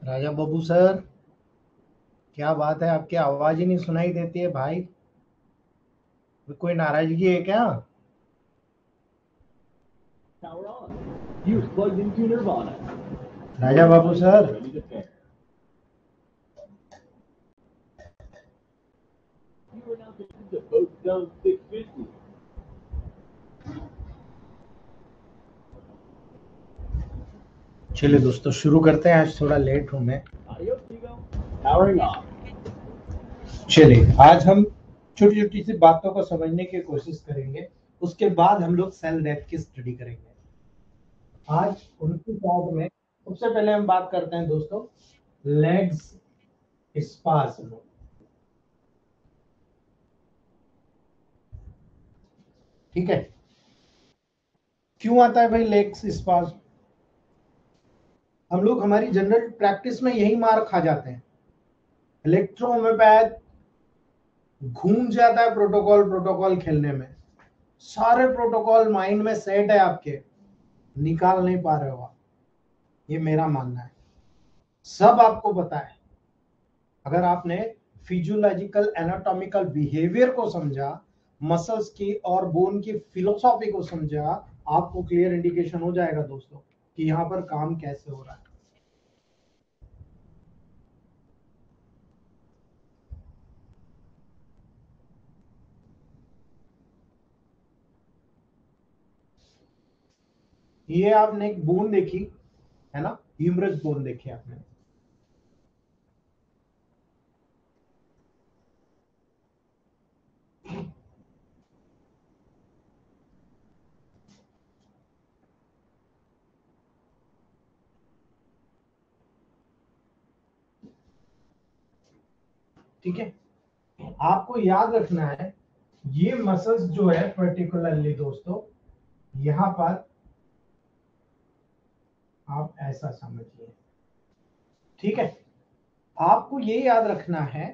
Raja Babu sir, क्या बात है, आपकी आवाज ही नहीं सुनाई देती है भाई। कोई नाराजगी है क्या? Power on. Fuse plugged into Nirvana. Raja Babu sir, Ready to pair. You are now connected to Boat Zone 650. चलिए दोस्तों शुरू करते हैं। आज थोड़ा लेट हूं मैं। Audio Tigo. Powering on. चलिए, आज हम छोटी छोटी सी बातों को समझने की कोशिश करेंगे। उसके बाद हम लोग सेल डेथ की स्टडी करेंगे। आज उनकी बात में सबसे पहले हम बात करते हैं दोस्तों, लेग्स स्पाज्म। ठीक है, क्यों आता है भाई लेग्स स्पाज्म? हम लोग हमारी जनरल प्रैक्टिस में यही मार खा जाते हैं। इलेक्ट्रोहोम्योपैथ घूम जाता है प्रोटोकॉल प्रोटोकॉल खेलने में। सारे प्रोटोकॉल माइंड में सेट है आपके, निकाल नहीं पा रहे हो आप। ये मेरा मानना है। सब आपको पता है। अगर आपने फिजियोलॉजिकल एनाटॉमिकल बिहेवियर को समझा, मसल्स की और बोन की फिलोसॉफी को समझा, आपको क्लियर इंडिकेशन हो जाएगा दोस्तों कि यहाँ पर काम कैसे हो रहा है। ये आपने एक बोन देखी है ना, ह्यूमरस बोन देखी आपने। ठीक है, आपको याद रखना है ये मसल्स जो है पर्टिकुलरली दोस्तों, यहां पर आप ऐसा समझिए। ठीक है, आपको ये याद रखना है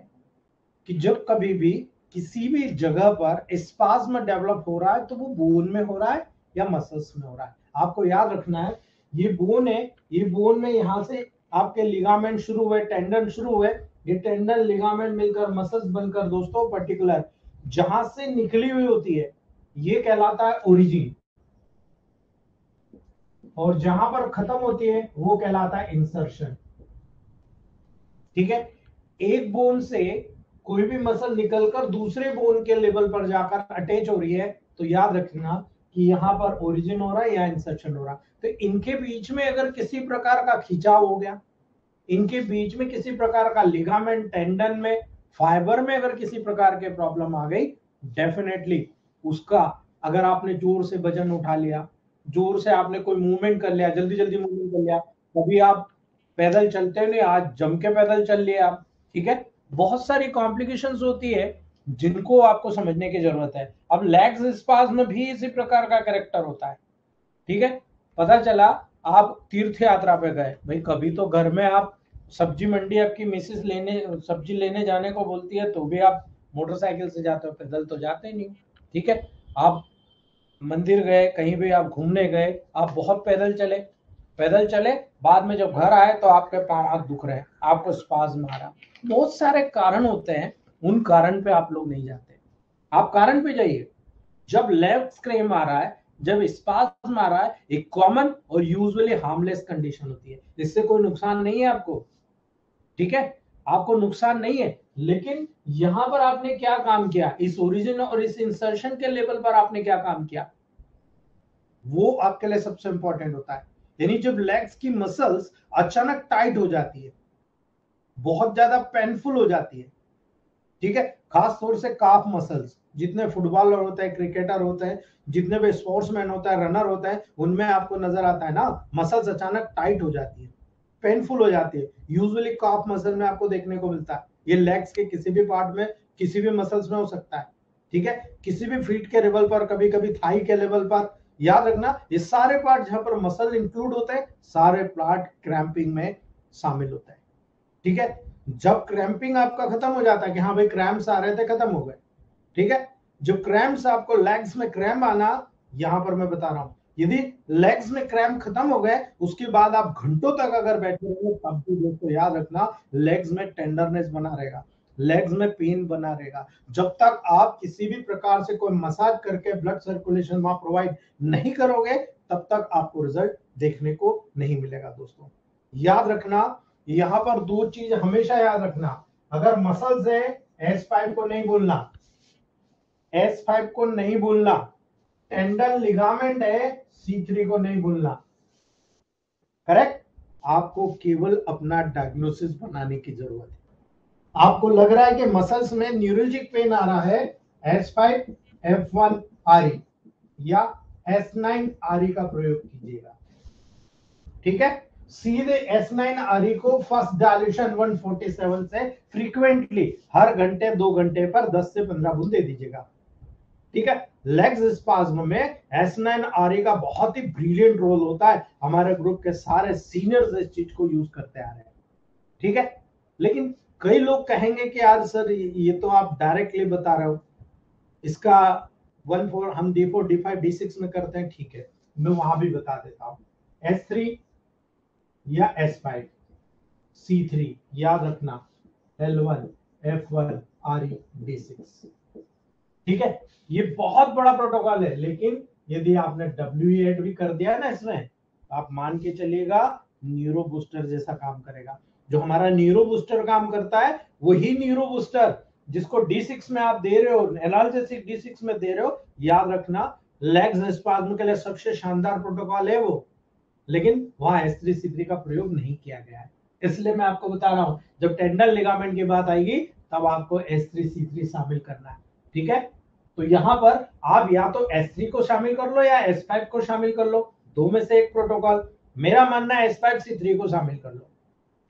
कि जब कभी भी किसी भी जगह पर स्पाज्म डेवलप हो रहा है तो वो बोन में हो रहा है या मसल्स में हो रहा है। आपको याद रखना है ये बोन है, ये बोन में यहां से आपके लिगामेंट शुरू हुए, टेंडन शुरू हुए, ये टेंडन लिगामेंट मिलकर मसल्स बनकर दोस्तों पर्टिकुलर जहां से निकली हुई होती है ये कहलाता है ओरिजिन, और जहां पर खत्म होती है वो कहलाता है इंसर्शन। ठीक है, एक बोन से कोई भी मसल निकलकर दूसरे बोन के लेवल पर जाकर अटैच हो रही है तो याद रखना कि यहां पर ओरिजिन हो रहा है या इंसर्शन हो रहा है। तो इनके बीच में अगर किसी प्रकार का खिंचाव हो गया, इनके बीच में किसी प्रकार का लिगामेंट, टेंडन में, फाइबर में अगर किसी प्रकार के प्रॉब्लम आ गई, डेफिनेटली उसका, अगर आपने जोर से वजन उठा लिया, जोर से आपने कोई मूवमेंट कर लिया, जल्दी जल्दी मूवमेंट कर लिया, कभी आप पैदल चलते नहीं, आज जम के पैदल चल लिए आप। ठीक है, बहुत सारी कॉम्प्लिकेशंस होती है जिनको आपको समझने की जरूरत है। अब लेग्स स्पाज्म में भी इसी प्रकार का कैरेक्टर होता है। ठीक है, पता चला आप तीर्थ यात्रा पे गए भाई, कभी तो घर में आप सब्जी मंडी आपकी मिसेस लेने सब्जी लेने जाने को बोलती है तो भी आप मोटरसाइकिल से जाते हो, पैदल तो जाते ही नहीं। ठीक है, आप मंदिर गए, कहीं भी आप घूमने गए, आप बहुत पैदल चले, पैदल चले, बाद में जब घर आए तो आपके पांव हाथ दुख रहे हैं, आपको स्पाज्म आ रहा। बहुत सारे कारण होते हैं, उन कारण पे आप लोग नहीं जाते। आप कारण पे जाइए। जब लेफ्ट क्रेम आ रहा है, जब स्पाज्म आ रहा है, एक कॉमन और यूजुअली हार्मलेस कंडीशन होती है, इससे कोई नुकसान नहीं है आपको। ठीक है, आपको नुकसान नहीं है, लेकिन यहां पर आपने क्या काम किया, इस ओरिजिन और इस इंसर्शन के लेवल पर आपने क्या काम किया, वो आपके लिए सबसे इंपॉर्टेंट होता है। यानी जब लेग्स की मसल्स अचानक टाइट हो जाती है, बहुत ज्यादा पेनफुल हो जाती है। ठीक है, खास तौर से काफ मसल्स, जितने फुटबॉलर होते हैं, क्रिकेटर होते हैं, जितने भी स्पोर्ट्समैन होता है, रनर होता है, उनमें आपको नजर आता है ना, मसल्स अचानक टाइट हो जाती है, पेनफुल हो जाती है। यूजुअली काफ मसल में आपको देखने को मिलता है। ये लेग्स के किसी भी पार्ट में, किसी भी मसल्स में हो सकता है। ठीक है, किसी भी फीट के लेवल पर, कभी कभी थाई के लेवल पर। याद रखना ये सारे पार्ट जहां पर मसल इंक्लूड होते हैं, सारे पार्ट क्रैम्पिंग में शामिल होते हैं। ठीक है, जब क्रैम्पिंग आपका खत्म हो जाता है कि हाँ भाई क्रैम्प्स आ रहे थे, खत्म हो गए। ठीक है, जो क्रैम्प्स आपको लेग्स में क्रैम्प आना, यहां पर मैं बता रहा हूं यदि लेग्स में क्रैम्प खत्म हो गए उसके बाद आप घंटों तक अगर बैठे रहोगे तब भी दोस्तों याद रखना लेग्स में टेंडरनेस बना रहेगा, लेग्स में पेन बना रहेगा। जब तक आप किसी भी प्रकार से कोई मसाज करके ब्लड सर्कुलेशन वहां प्रोवाइड नहीं करोगे तब तक आपको रिजल्ट देखने को नहीं मिलेगा। दोस्तों याद रखना, यहां पर दो चीज हमेशा याद रखना, अगर मसल्स है S5 को नहीं भूलना, S5 को नहीं भूलना, टेंडन लिगामेंट है C3 को नहीं भूलना। करेक्ट? आपको केवल अपना डायग्नोसिस बनाने की जरूरत है। आपको लग रहा है कि मसल्स में न्यूरोलजिक पेन आ रहा है, S5 F1 RE या S9 RE का प्रयोग कीजिएगा। ठीक है, सीधे S9 RE को फर्स्ट डायल्यूशन 147 से फ्रीक्वेंटली हर घंटे 2 घंटे पर 10 से 15 बूंद दे दीजिएगा। ठीक है, लेग्स स्पाज्म में S9 RE का बहुत ही ब्रिलियंट रोल होता है। हमारे ग्रुप के सारे सीनियर्स इस चीज को यूज करते आ रहे हैं। ठीक है, लेकिन कई लोग कहेंगे कि यार सर ये तो आप डायरेक्टली बता रहे हो, इसका 1-4 हम D4 D5 D6 में करते हैं। ठीक है, मैं वहां भी बता देता हूं, S3 या S5 C3 याद रखना, L1 F1 RE D6। ठीक है, ये बहुत बड़ा प्रोटोकॉल है, लेकिन यदि आपने WE ऐड भी कर दिया ना इसमें, आप मान के चलिएगा न्यूरो बूस्टर जैसा काम करेगा। जो हमारा न्यूरो बूस्टर काम करता है वही न्यूरो बूस्टर जिसको D6 में आप दे रहे हो, एनाल्जेसिक D6 में दे रहे हो, याद रखना लेग्स स्पाज्म के लिए सबसे शानदार प्रोटोकॉल है वो, लेकिन वहां S3 C3 का प्रयोग नहीं किया गया है। इसलिए मैं आपको बता रहा हूं, जब टेंडन लिगामेंट की बात आएगी तब आपको S3 C3 शामिल करना है। ठीक है, तो यहां पर आप या तो S3 को शामिल कर लो या S5 को शामिल कर लो, दो में से एक प्रोटोकॉल। मेरा मानना है S5 C3 को शामिल कर लो।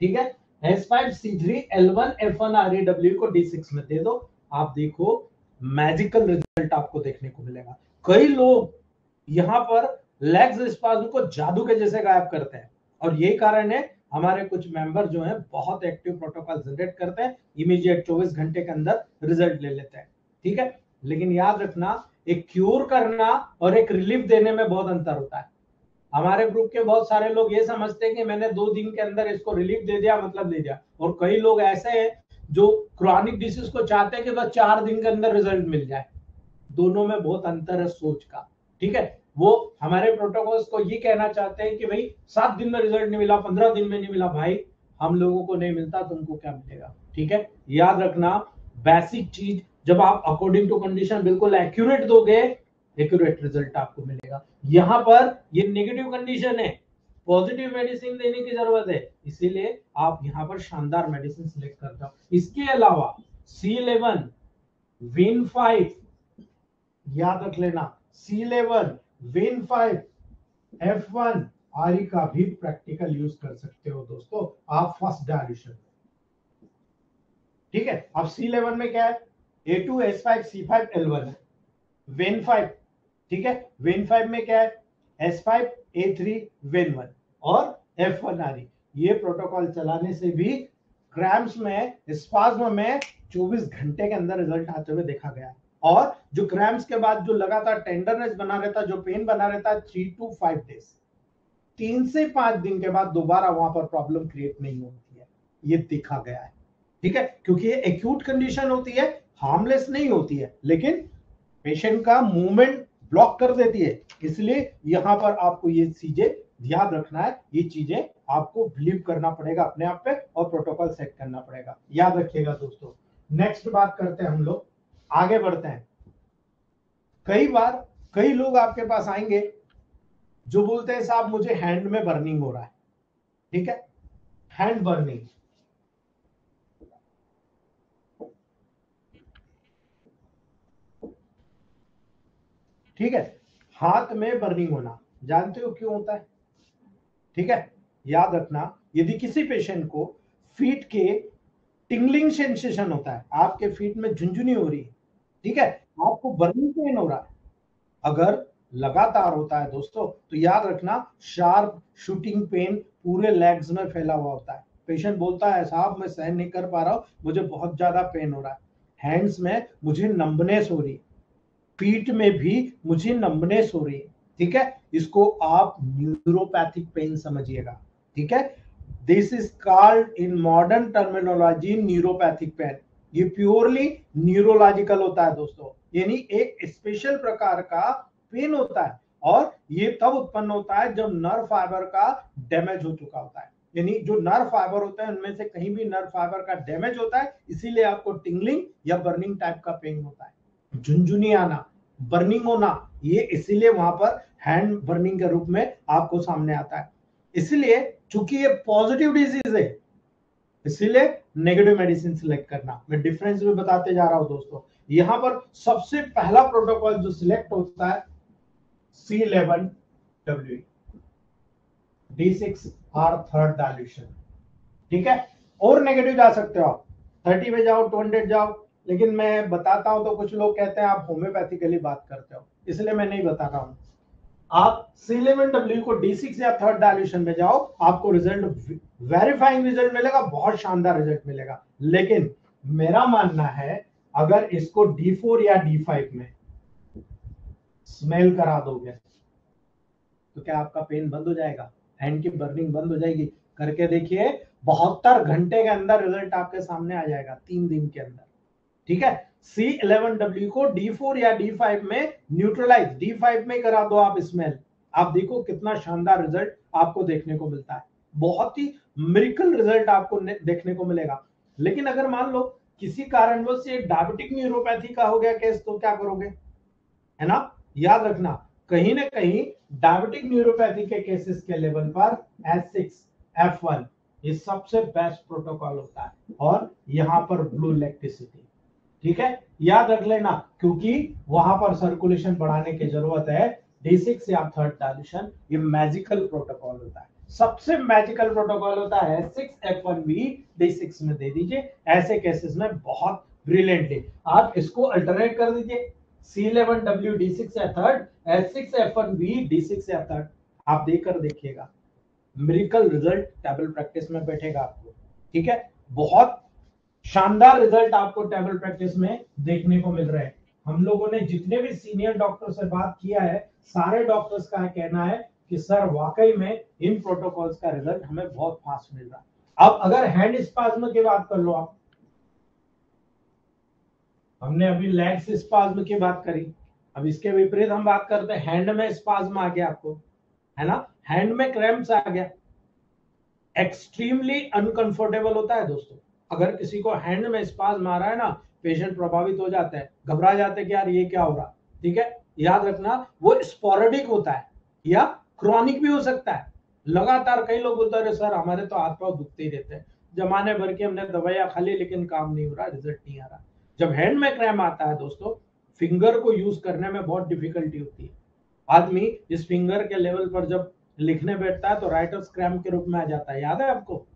ठीक है, S5 C3 L1 F1 REW को D6 में दे दो, आप देखो मैजिकल रिजल्ट आपको देखने को मिलेगा। कई लोग यहां पर लेग्स स्पाज्म को जादू के जैसे गायब करते हैं, और यही कारण है हमारे कुछ मेंबर जो हैं बहुत एक्टिव प्रोटोकॉल जनरेट करते हैं, इमीडिएट 24 घंटे के अंदर रिजल्ट ले लेते हैं। ठीक है, लेकिन याद रखना एक क्योर करना और एक रिलीफ देने में बहुत अंतर होता है। हमारे ग्रुप के बहुत सारे लोग ये समझते हैं कि मैंने 2 दिन के अंदर इसको रिलीफ दे दिया मतलब दे दिया, और कई लोग ऐसे हैं जो क्रॉनिक डिसीज को चाहते हैं कि बस 4 दिन के अंदर रिजल्ट मिल जाए। दोनों में बहुत अंतर है सोच का। ठीक है, वो हमारे प्रोटोकॉल्स को ये कहना चाहते हैं कि भाई 7 दिन में रिजल्ट नहीं मिला, 15 दिन में नहीं मिला, भाई हम लोगों को नहीं मिलता, तुमको क्या मिलेगा। ठीक है, याद रखना बेसिक चीज, जब आप अकॉर्डिंग टू कंडीशन बिल्कुल एक्यूरेट दोगे, एक्यूरेट रिजल्ट आपको मिलेगा। यहां पर ये नेगेटिव कंडीशन है, पॉजिटिव मेडिसिन देने की जरूरत है, इसीलिए आप यहां पर शानदार मेडिसिन सिलेक्ट कर जाओ। इसके अलावा C11 Win5 याद रख लेना, C11 Win5 F1 RE का भी प्रैक्टिकल यूज कर सकते हो दोस्तों आप फर्स्ट डायल्यूशन। ठीक है, अब C11 में क्या है, A2 S5 C5 L1 है, Win5। ठीक है, Win5 में क्या है, S5 A3 Win1 और F1 RE। ये प्रोटोकॉल चलाने से भी क्रैम्प्स में स्पाज्म में 24 घंटे के अंदर रिजल्ट आते हुए देखा गया, और जो क्रैम्प्स के बाद जो लगातार टेंडरनेस बना रहता है, जो पेन बना रहता है, 3 to 5 डेज, 3 से 5 दिन के बाद दोबारा वहां पर प्रॉब्लम क्रिएट नहीं होती है, ये देखा गया है। ठीक है, क्योंकि ये एक्यूट कंडीशन होती है, हार्मलेस नहीं होती है, लेकिन पेशेंट का मूवमेंट ब्लॉक कर देती है, इसलिए यहां पर आपको ये चीजें याद रखना है, ये चीजें आपको बिलीव करना पड़ेगा अपने आप पे और प्रोटोकॉल सेट करना पड़ेगा। याद रखिएगा दोस्तों। नेक्स्ट बात करते हैं हम लोग, आगे बढ़ते हैं। कई बार कई लोग आपके पास आएंगे जो बोलते हैं साहब मुझे हैंड में बर्निंग हो रहा है। ठीक है, हैंड बर्निंग, ठीक है, हाथ में बर्निंग होना, जानते हो क्यों होता है। ठीक है, याद रखना यदि किसी पेशेंट को फीट के टिंगलिंग सेंसेशन होता है, आपके फीट में झुंझुनी हो रही है, ठीक है, आपको बर्निंग पेन हो रहा है, अगर लगातार होता है दोस्तों, तो याद रखना शार्प शूटिंग पेन पूरे लेग्स में फैला हुआ होता है। पेशेंट बोलता है साहब मैं सहन नहीं कर पा रहा हूं, मुझे बहुत ज्यादा पेन हो रहा है, हैंड्स में मुझे नंबनेस हो रही है, पीठ में भी मुझे नंबनेस हो रही है। ठीक है, इसको आप न्यूरोपैथिक पेन समझिएगा। ठीक है, this is called in modern terminology neuropathic pain. ये प्योरली न्यूरोलॉजिकल होता है दोस्तों, यानी एक स्पेशल प्रकार का पेन होता है, और ये तब उत्पन्न होता है जब नर्व फाइबर का डैमेज हो चुका होता है। यानी जो नर्व फाइबर होता है उनमें से कहीं भी नर्व फाइबर का डैमेज होता है, इसीलिए आपको टिंगलिंग या बर्निंग टाइप का पेन होता है। झुनझुनी आना, बर्निंग होना, ये इसीलिए वहां पर हैंड बर्निंग के रूप में आपको सामने आता है। इसलिए चूंकि ये पॉजिटिव डिजीज है, इसीलिए नेगेटिव मेडिसिन सिलेक्ट करना। मैं डिफरेंस भी बताते जा रहा हूं दोस्तों। यहां पर सबसे पहला प्रोटोकॉल जो सिलेक्ट होता है C11W, D6 और थर्ड डायल्यूशन। ठीक है, और नेगेटिव जा सकते हो आप, 30 में जाओ, 200 जाओ, लेकिन मैं बताता हूं तो कुछ लोग कहते हैं आप होम्योपैथिकली बात करते हो, इसलिए मैं नहीं बता रहा हूं। आप C11W को D6 या थर्ड डायल्यूशन में जाओ, आपको रिजल्ट वेरीफाइंग रिजल्ट मिलेगा, बहुत शानदार रिजल्ट मिलेगा। लेकिन मेरा मानना है अगर इसको D4 या D5 में स्मेल करा दोगे तो क्या आपका पेन बंद हो जाएगा, हैंड की बर्निंग बंद हो जाएगी? करके देखिए, 72 घंटे के अंदर रिजल्ट आपके सामने आ जाएगा, 3 दिन के अंदर। ठीक है, C11W को D4 या D5 में न्यूट्रलाइज, D5 में करा दो आप स्मेल, आप देखो कितना शानदार रिजल्ट आपको देखने को मिलता है। बहुत ही मिरेकल रिजल्ट आपको देखने को मिलेगा। लेकिन अगर मान लो किसी कारणवश से डायबिटिक न्यूरोपैथी का हो गया केस, तो क्या करोगे? है ना, याद रखना, कहीं ना कहीं डायबिटिक न्यूरोपैथी के केसेस के लेवल पर S6F1 ये सबसे बेस्ट प्रोटोकॉल होता है, और यहां पर ब्लू इलेक्ट्रिसिटी। ठीक है, याद रख लेना, क्योंकि वहां पर सर्कुलेशन बढ़ाने की जरूरत है। D6 या थर्ड डायल्यूशन ये मैजिकल प्रोटोकॉल होता है, सबसे मैजिकल प्रोटोकॉल होता है। S6F1B D6 में दे दीजिए, ऐसे केसेस में बहुत ब्रिलियंटली आप इसको अल्टरनेट कर दीजिए, C11W D6 या थर्ड, S6F1B D6 या थर्ड, आप देकर देखिएगा, मिरेकल रिजल्ट टेबल प्रैक्टिस में बैठेगा आपको। ठीक है, बहुत शानदार रिजल्ट आपको टेबल प्रैक्टिस में देखने को मिल रहे हैं। हम लोगों ने जितने भी सीनियर डॉक्टर से बात किया है, सारे डॉक्टर्स का कहना है कि सर वाकई में इन प्रोटोकॉल्स का रिजल्ट हमें बहुत फास्ट मिल रहा है। अब अगर हैंड स्पाज्म की बात कर लो आप, हमने अभी लेग्स स्पाज्म की बात करी, अब इसके विपरीत हम बात करते हैं हैंड में स्पाज्म आ गया आपको, है ना, हैंड में क्रैम्प्स आ गया, एक्सट्रीमली अनकंफर्टेबल होता है दोस्तों। अगर किसी को हैंड में स्पाज्म आ रहा है ना, पेशेंट प्रभावित हो जाता है, घबरा जाते हैं कि यार ये क्या हो रहा। ठीक है, याद रखना वो स्पोरेडिक होता है या क्रॉनिक भी हो सकता है। लगातार कई लोग बोलते हैं सर हमारे तो हाथ पांव दुखते ही रहते हैं, जमाने भर की हमने दवाइयां खा ली लेकिन काम नहीं हो रहा, रिजल्ट नहीं आ रहा। जब हैंड में क्रैम्प आता है दोस्तों, फिंगर को यूज करने में बहुत डिफिकल्टी होती है। आदमी इस फिंगर के लेवल पर जब लिखने बैठता है तो राइटर्स क्रैम्प के रूप में आ जाता है, याद है आपको,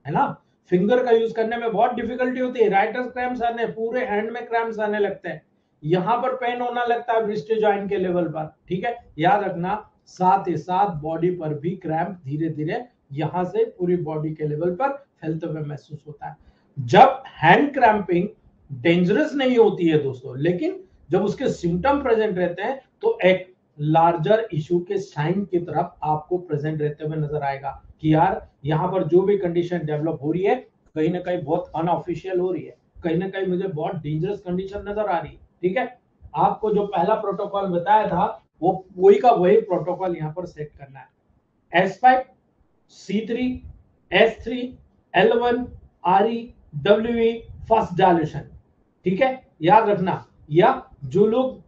है ना, फिंगर का यूज करने में बहुत डिफिकल्टी होती है, राइटर्स क्रैम्प्स आने, पूरे हैंड में क्रैम्प्स आने लगते हैं, यहां पर पेन होना लगता है रिस्ट जॉइंट के लेवल पर। ठीक है, याद रखना, साथ ही साथ बॉडी पर भी क्रैम्प धीरे धीरे यहां से पूरी बॉडी के लेवल पर फैलते हुए महसूस होता है। जब हैंड क्रैम्पिंग डेंजरस नहीं होती है दोस्तों, लेकिन जब उसके सिम्टम प्रेजेंट रहते हैं तो एक लार्जर इशू के साइन की तरफ आपको प्रेजेंट रहते हुए नजर आएगा कि यार यहाँ पर जो भी कंडीशन डेवलप हो रही है कहीं ना कहीं बहुत अनऑफिशियल हो रही है, कहीं ना कहीं मुझे बहुत डेंजरस कंडीशन नजर आ रही है। ठीक है, आपको जो पहला प्रोटोकॉल बताया था वो वही का वही प्रोटोकॉल यहाँ पर सेट करना है। S5, C3, S3, L1, RE, WE first dilution. ठीक है, याद रखना, या जो लोग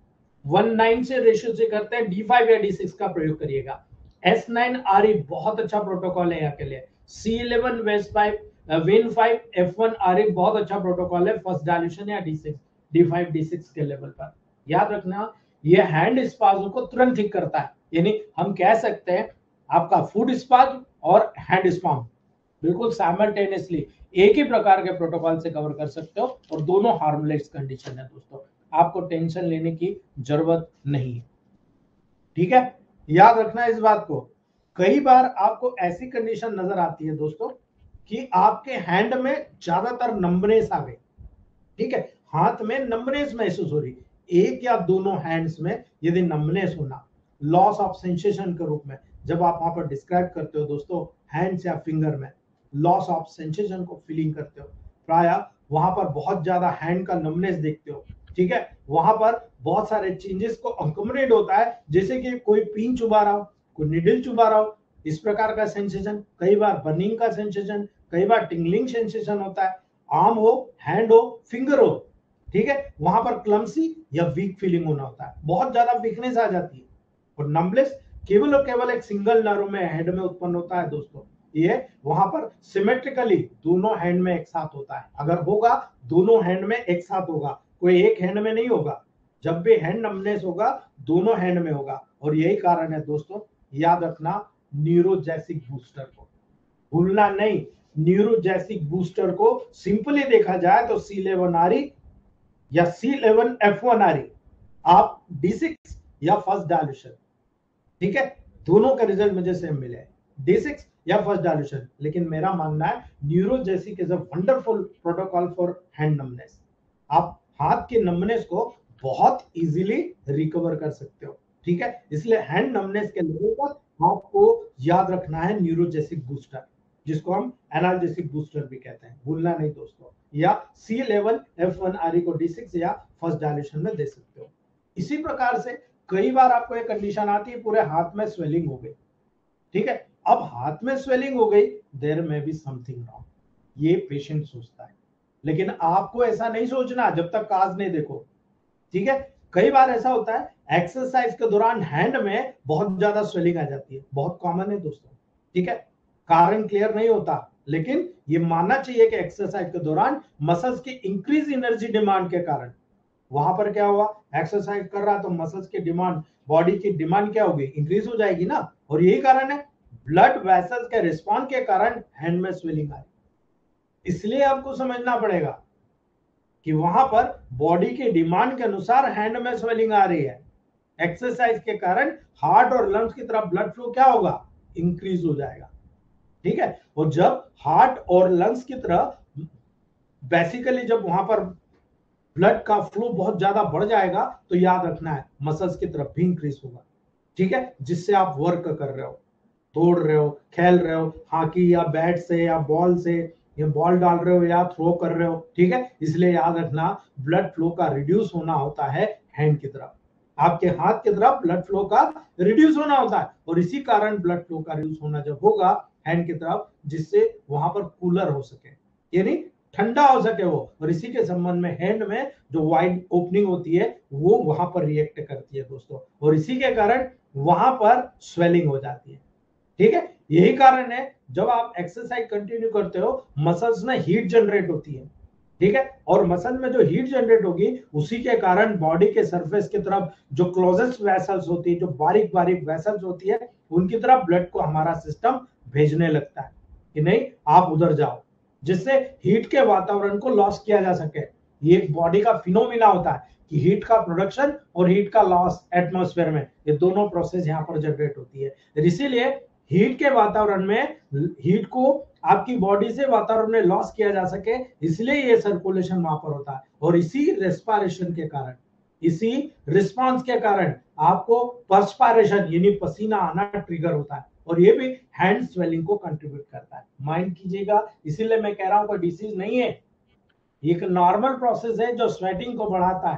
1:9 से रेशियो से करते हैं D5 या D6 का प्रयोग करिएगा। S9 RE बहुत अच्छा प्रोटोकॉल है यहाँ के लिए। C11 Win5 F1 RE बहुत अच्छा प्रोटोकॉल है फर्स्ट डायल्यूशन या D6 D5 D6 के लेवल पर। याद रखना, ये हैंड स्पाज्म को तुरंत ठीक करता है, यानी हम कह सकते हैं आपका फुट स्पाज्म और हैंड स्पाज्म बिल्कुल साइमल्टेनियसली एक ही प्रकार के प्रोटोकॉल से कवर कर सकते हो, और दोनों हार्मलेस कंडीशन है दोस्तों, आपको टेंशन लेने की जरूरत नहीं है। ठीक है, याद रखना इस बात को। कई बार आपको ऐसी कंडीशन नजर आती है दोस्तों कि आपके हैंड में ज्यादातर नंबनेस आ गई। ठीक है, हाथ में नंबनेस महसूस हो रही, एक या दोनों हैंड्स में यदि नंबनेस होना, लॉस ऑफ सेंसेशन के रूप में जब आप वहां पर डिस्क्राइब करते हो दोस्तों हैंड्स या फिंगर में लॉस ऑफ सेंसेशन को फीलिंग करते हो, प्राय वहां पर बहुत ज्यादा हैंड का नमनेस देखते हो, ठीक है, वहां पर बहुत सारे चेंजेस को अकोमोडेट होता है, जैसे कि कोई पिन चुबा रहा हो, कोई निडल चुबा रहा हो, इस प्रकार का सेंसेशन, कई बार बर्निंग का सेंसेशन, कई बार टिंगलिंग सेंसेशन होता है, आर्म हो, हैंड हो, फिंगर हो, ठीक है, वहां पर क्लमसी या वीक फीलिंग होना होता है, बहुत ज्यादा वीकनेस आ जाती है। और नंबलेस केवल और केवल एक सिंगल नर्व में हेड में उत्पन्न होता है दोस्तों, ये वहां पर सिमेट्रिकली दोनों हैंड में एक साथ होता है, अगर होगा दोनों हैंड में एक साथ होगा, कोई एक हैंड में नहीं होगा, जब भी हैंड नमनेस होगा दोनों हैंड में होगा। और यही कारण है दोस्तों, याद रखना न्यूरोजेसिक बूस्टर को भूलना नहीं, न्यूरोजेसिक बूस्टर को सिंपली देखा जाए तो C11RE या C11F1RE आप D6 या फर्स्ट डायल्यूशन, ठीक है, दोनों का रिजल्ट मुझे सेम मिले, D6 या फर्स्ट डायल्यूशन, लेकिन मेरा मानना है neurogesic is a wonderful protocol for hand numbness. आप हाथ के नमनेस को बहुत इजीली रिकवर कर सकते हो, ठीक है, इसलिए हैंड नमनेस के लेवल पर आपको याद रखना है न्यूरोजेसिक बूस्टर, जिसको हम एनाल्जेसिक बूस्टर भी कहते हैं, भूलना नहीं दोस्तों, या C11F1RE को D6 या फर्स्ट डायल्यूशन में दे सकते हो। इसी प्रकार से कई बार आपको एक कंडीशन आती है पूरे हाथ में स्वेलिंग हो गई, ठीक है, अब हाथ में स्वेलिंग हो गई, देयर में बी समथिंग रॉन्ग, ये पेशेंट सोचता है, लेकिन आपको ऐसा नहीं सोचना जब तक काज नहीं देखो, ठीक है। कई बार ऐसा होता है एक्सरसाइज के दौरान हैंड में बहुत ज्यादा स्वेलिंग आ जाती है, बहुत कॉमन है दोस्तों, ठीक है, कारण क्लियर नहीं होता, लेकिन ये मानना चाहिए कि एक्सरसाइज के दौरान मसल्स की इंक्रीज एनर्जी डिमांड के कारण वहां पर क्या हुआ, एक्सरसाइज कर रहा तो मसल्स की डिमांड, बॉडी की डिमांड क्या होगी, इंक्रीज हो जाएगी ना, और यही कारण है ब्लड वेसल्स के रिस्पॉन्स के कारण हैंड में स्वेलिंग आई। इसलिए आपको समझना पड़ेगा कि वहां पर बॉडी के डिमांड के अनुसार हैंड में स्वेलिंग आ रही है, एक्सरसाइज के कारण हार्ट और लंग्स की तरफ ब्लड फ्लो क्या होगा, इंक्रीज हो जाएगा, ठीक है। और जब हार्ट और लंग्स की तरफ बेसिकली जब वहां पर ब्लड का फ्लो बहुत ज्यादा बढ़ जाएगा तो याद रखना है मसल्स की तरफ भी इंक्रीज होगा, ठीक है, जिससे आप वर्क कर रहे हो, दौड़ रहे हो, खेल रहे हो, हॉकी या बैट से या बॉल से या बॉल डाल रहे हो या थ्रो कर रहे हो, ठीक है, इसलिए याद रखना ब्लड फ्लो का रिड्यूस होना होता है हैंड की तरफ, आपके हाथ की तरफ ब्लड फ्लो का रिड्यूस होना होता है, और इसी कारण ब्लड फ्लो का रिड्यूस होना जब होगा हैंड की तरफ, जिससे वहां पर कूलर हो सके, यानी ठंडा हो सके वो, और इसी के संबंध में हैंड में जो वाइड ओपनिंग होती है वो वहां पर रिएक्ट करती है दोस्तों, और इसी के कारण वहां पर स्वेलिंग हो जाती है, ठीक है। यही कारण है जब आप एक्सरसाइज कंटिन्यू करते हो मसल्स में हीट जनरेट होती है, ठीक है, और मसल में जो हीट जनरेट होगी उसी के कारण बॉडी के सरफेस की तरफ जो क्लोजेस्ट वेसल्स होती है, जो बारीक बारीक वेसल्स होती है, उनकी तरफ ब्लड को हमारा सिस्टम भेजने लगता है कि नहीं आप उधर जाओ, जिससे हीट के वातावरण को लॉस किया जा सके। ये एक बॉडी का फिनोमिना होता है कि हीट का प्रोडक्शन और हीट का लॉस एटमॉस्फेयर में, ये दोनों प्रोसेस यहाँ पर जनरेट होती है, इसीलिए हीट के वातावरण में हीट को आपकी बॉडी से वातावरण में लॉस किया जा सके, इसलिए ये सर्कुलेशन वहां पर होता है, और इसी रेस्पिरेशन के कारण, इसी रिस्पांस के कारण आपको पर्सपायरेशन यानी पसीना आना ट्रिगर होता है, और ये भी हैंड स्वेलिंग को कंट्रीब्यूट करता है, माइंड कीजिएगा, इसीलिए मैं कह रहा हूं कोई डिसीज नहीं है, एक नॉर्मल प्रोसेस है जो स्वेटिंग को बढ़ाता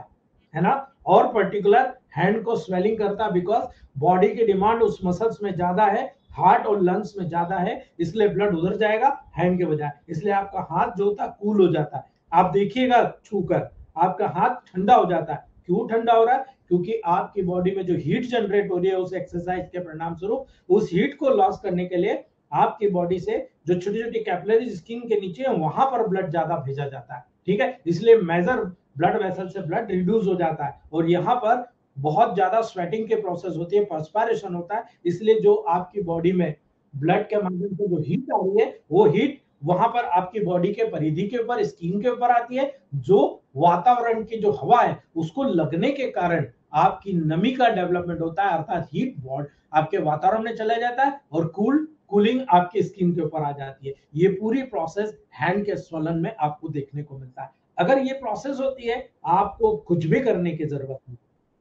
है ना, और पर्टिकुलर हैंड को स्वेलिंग करता है बिकॉज बॉडी की डिमांड उस मसल्स में ज्यादा है, हार्ट और लंग्स में ज्यादा है, इसलिए ब्लड उधर जाएगा हैंड के बजाय, इसलिए आपका हाथ जो होता है कूल हो जाता है, आप देखिएगा छूकर आपका हाथ ठंडा हो जाता है, क्यों ठंडा हो रहा है, क्योंकि आपकी बॉडी में जो हीट जनरेट हो रही है उस एक्सरसाइज के परिणाम स्वरूप, उस हीट को लॉस करने के लिए आपकी बॉडी से जो छोटी छोटी कैपिलरीज स्किन के नीचे है वहां पर ब्लड ज्यादा भेजा जाता है, ठीक है, इसलिए मेजर ब्लड वेसल से ब्लड रिड्यूस हो जाता है, और यहाँ पर बहुत ज्यादा स्वेटिंग के प्रोसेस होती है, पर्सपायरेशन होता है, इसलिए जो आपकी बॉडी में ब्लड के माध्यम से जो हीट आ रही है वो हीट वहां पर आपकी बॉडी के परिधि के ऊपर, स्किन के ऊपर आती है, जो वातावरण की जो हवा है उसको लगने के कारण आपकी नमी का डेवलपमेंट होता है, अर्थात हीट बॉड आपके वातावरण में चला जाता है और कूलिंग आपकी स्किन के ऊपर आ जाती है। ये पूरी प्रोसेस हैंड के स्वलन में आपको देखने को मिलता है। अगर ये प्रोसेस होती है आपको कुछ भी करने की जरूरत नहीं,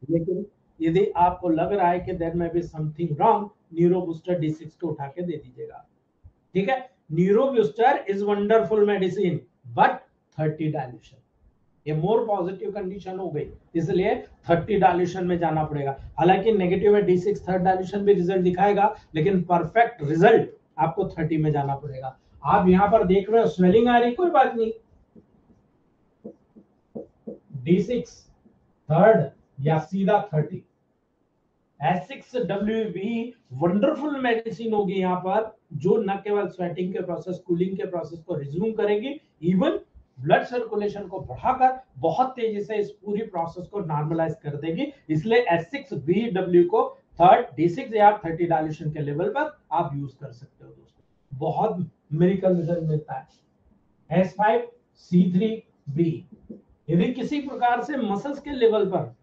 लेकिन यदि आपको लग रहा है कि देयर में be something wrong, neuro booster D6 को उठा के दे दीजिएगा। ठीक है, neuro booster is wonderful medicine but 30 dilution, ये मोर पॉजिटिव कंडीशन हो गई, इसलिए 30 डायल्यूशन में जाना पड़ेगा। हालांकि नेगेटिव है D6 थर्ड डायल्यूशन भी रिजल्ट दिखाएगा, लेकिन परफेक्ट रिजल्ट आपको 30 में जाना पड़ेगा। आप यहां पर देख रहे हो स्वेलिंग आ रही, कोई बात नहीं, D6 थर्ड या सीधा 30। S6WB वंडरफुल मेडिसिन होगी यहाँ पर, जो न केवल स्वेटिंग के प्रोसेस, कूलिंग के प्रोसेस को रिज्यूम करेगी, इवन ब्लड सर्कुलेशन को बढ़ाकर बहुत तेजी से इस पूरी प्रोसेस को नॉर्मलाइज कर देगी। इसलिए S6BW को थर्ड D6 या 30 डायल्यूशन के लेवल पर आप यूज कर सकते हो दोस्तों, बहुत मिरेकल रिजल्ट मिलता है। S5C3B, यदि किसी प्रकार से मसल्स के लेवल पर,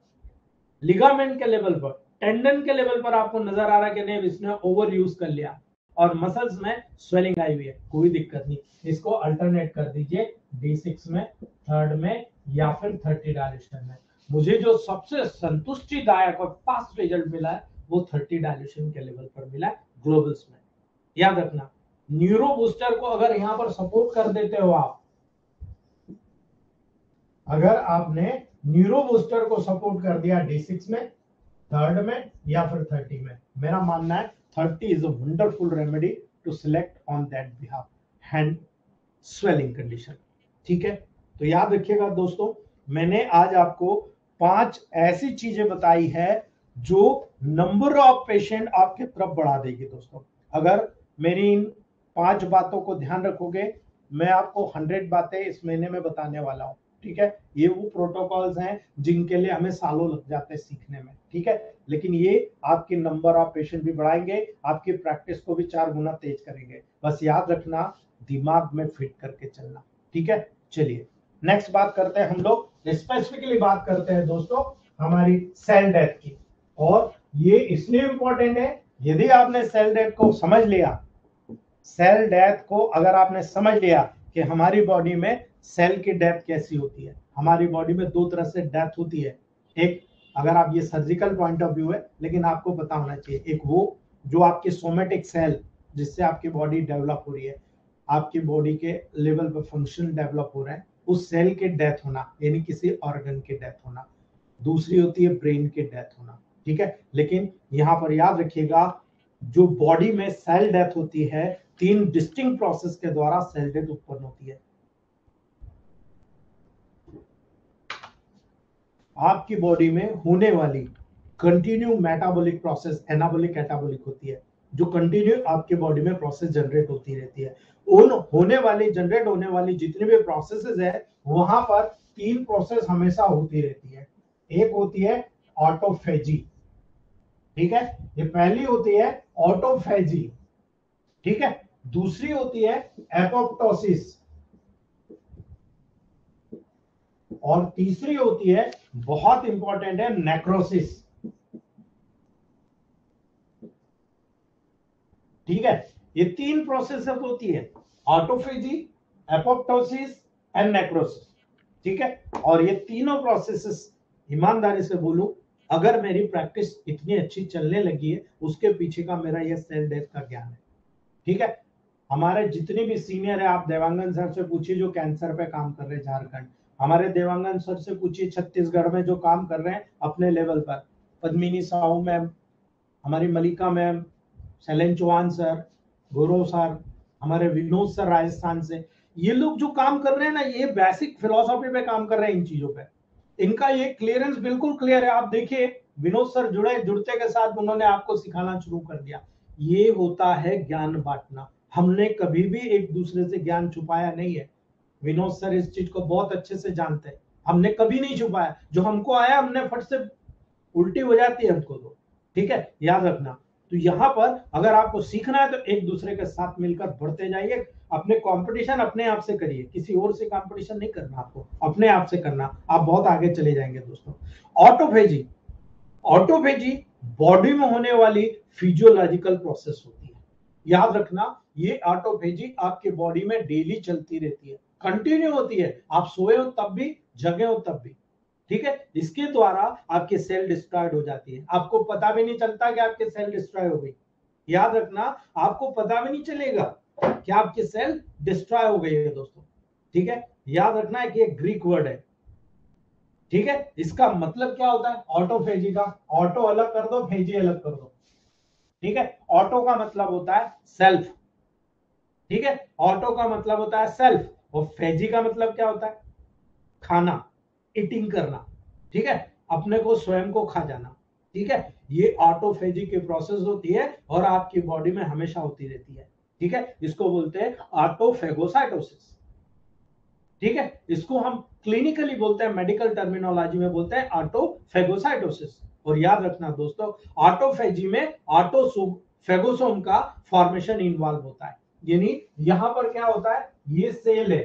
लिगामेंट के लेवल पर, टेंडन के लेवल पर आपको नजर आ रहा है कि नहीं इसने ओवर यूज कर लिया और मसल्स में स्वेलिंग आई हुई है, कोई दिक्कत नहीं, इसको अल्टरनेट कर दीजिए D6 में, थर्ड में या फिर 30 डायल्यूशन में। मुझे जो सबसे संतुष्टिदायक और फास्ट रिजल्ट मिला है वो 30 डायल्यूशन के लेवल पर मिला है ग्लोबल्स में। याद रखना, न्यूरो बूस्टर को अगर यहां पर सपोर्ट कर देते हो आप, अगर आपने न्यूरो बूस्टर को सपोर्ट कर दिया D6 में, थर्ड में या फिर 30 में, मेरा मानना है 30 is a wonderful remedy to select on that behalf hand swelling condition. ठीक है, तो याद रखिएगा दोस्तों, मैंने आज आपको 5 ऐसी चीजें बताई है जो नंबर ऑफ पेशेंट आपके तरफ बढ़ा देगी दोस्तों। अगर मेरी इन 5 बातों को ध्यान रखोगे, मैं आपको 100 बातें इस महीने में बताने वाला हूं। ठीक है, ये वो प्रोटोकॉल्स हैं जिनके लिए हमें सालों लग जाते हैं सीखने में। ठीक है, लेकिन ये आपकी नंबर ऑफ पेशेंट भी बढ़ाएंगे, आपकी प्रैक्टिस को भी 4 गुना तेज करेंगे। बस याद रखना, दिमाग में फिट करके चलना। ठीक है, चलिए नेक्स्ट बात करते हैं, हम लोग स्पेसिफिकली बात करते हैं दोस्तों हमारी सेल डेथ की। और ये इसलिए इंपॉर्टेंट है, यदि आपने सेल डेथ को समझ लिया, सेल डेथ को अगर आपने समझ लिया कि हमारी बॉडी में सेल की डेथ कैसी होती है, हमारी बॉडी में 2 तरह से डेथ होती है। एक, अगर आप ये सर्जिकल पॉइंट ऑफ व्यू है, लेकिन आपको पता होना चाहिए, एक वो जो आपकी सोमेटिक सेल जिससे आपकी बॉडी डेवलप हो रही है, आपकी बॉडी के लेवल पर फंक्शन डेवलप हो रहा है, उस सेल के डेथ होना, यानी किसी ऑर्गन के डेथ होना। दूसरी होती है ब्रेन के डेथ होना। ठीक है, लेकिन यहां पर याद रखिएगा, जो बॉडी में सेल डेथ होती है, 3 डिस्टिंक्ट प्रोसेस के द्वारा सेल डेथ उत्पन्न होती है। आपकी बॉडी में होने वाली continue metabolic process anabolic catabolic होती है, जो कंटिन्यू आपके बॉडी में प्रोसेस जनरेट होती रहती है। उन होने वाली जनरेट होने वाली जितनी भी प्रोसेसेस है, वहां पर 3 प्रोसेस हमेशा होती रहती है। एक होती है ऑटोफेजी। ठीक है, ये पहली होती है ऑटोफेजी। ठीक है, दूसरी होती है एपोप्टोसिस, और तीसरी होती है, बहुत इंपॉर्टेंट है, नेक्रोसिस। ठीक है, ये 3 प्रोसेस होती है, ऑटोफेजी, एपोप्टोसिस एंड नेक्रोसिस। ठीक है, और ये तीनों प्रोसेसेस, ईमानदारी से बोलूं, अगर मेरी प्रैक्टिस इतनी अच्छी चलने लगी है, उसके पीछे का मेरा ये सेल डेथ का ज्ञान है। ठीक है, हमारे जितने भी सीनियर है, आप देवांगन सर से पूछिए जो कैंसर पे काम कर रहे हैं झारखंड, हमारे देवांगन सर से पूछिए छत्तीसगढ़ में जो काम कर रहे हैं अपने लेवल पर, पद्मिनी साहू मैम, हमारी मलिका मैम, शैलेन चौहान सर, गौरव सर, हमारे विनोद सर राजस्थान से, ये लोग जो काम कर रहे हैं ना, ये बेसिक फिलोसॉफी पे काम कर रहे हैं, इन चीजों पे इनका ये क्लियरेंस बिल्कुल क्लियर है। आप देखिए विनोद सर जुड़ते के साथ उन्होंने आपको सिखाना शुरू कर दिया। ये होता है ज्ञान बांटना। हमने कभी भी एक दूसरे से ज्ञान छुपाया नहीं है, विनोद सर इस चीज को बहुत अच्छे से जानते हैं, हमने कभी नहीं छुपाया। जो हमको आया हमने फट से उल्टी हो जाती है हमको तो। ठीक है, याद रखना। तो यहाँ पर अगर आपको सीखना है तो एक दूसरे के साथ मिलकर बढ़ते जाइए। अपने कंपटीशन अपने आप से करिए, किसी और से कंपटीशन नहीं करना, आपको अपने आप से करना, आप बहुत आगे चले जाएंगे दोस्तों। ऑटोफेजी, ऑटोफेजी बॉडी में होने वाली फिजियोलॉजिकल प्रोसेस होती है। याद रखना, ये ऑटोफेजी आपके बॉडी में डेली चलती रहती है, कंटिन्यू होती है। आप सोए हो तब भी, जगे हो तब भी। ठीक है, इसके द्वारा आपकी सेल डिस्ट्रॉयड हो जाती है, आपको पता भी नहीं चलता कि आपकी सेल डिस्ट्रॉय हो गई। याद रखना, आपको पता भी नहीं चलेगा कि आपकी सेल डिस्ट्रॉय हो गई है दोस्तों। ठीक है, याद रखना है कि एक ग्रीक वर्ड है। ठीक है, इसका मतलब क्या होता है ऑटोफेजी का? ऑटो अलग कर दो, फेजी अलग कर दो। ठीक है, ऑटो का मतलब होता है सेल्फ। ठीक है, ऑटो का मतलब होता है सेल्फ, और फेजी का मतलब क्या होता है? खाना, ईटिंग करना। ठीक है, अपने को स्वयं को खा जाना। ठीक है, ये ऑटोफेजी की प्रोसेस होती है और आपकी बॉडी में हमेशा होती रहती है। ठीक है, इसको बोलते हैं ऑटोफेगोसाइटोसिस। ठीक है, इसको हम क्लिनिकली बोलते हैं, मेडिकल टर्मिनोलॉजी में बोलते हैं ऑटोफेगोसाइटोसिस। और याद रखना दोस्तों, ऑटोफेजी में ऑटोफेगोसोम का फॉर्मेशन इन्वॉल्व होता है। यानी यहां पर क्या होता है, ये सेल है।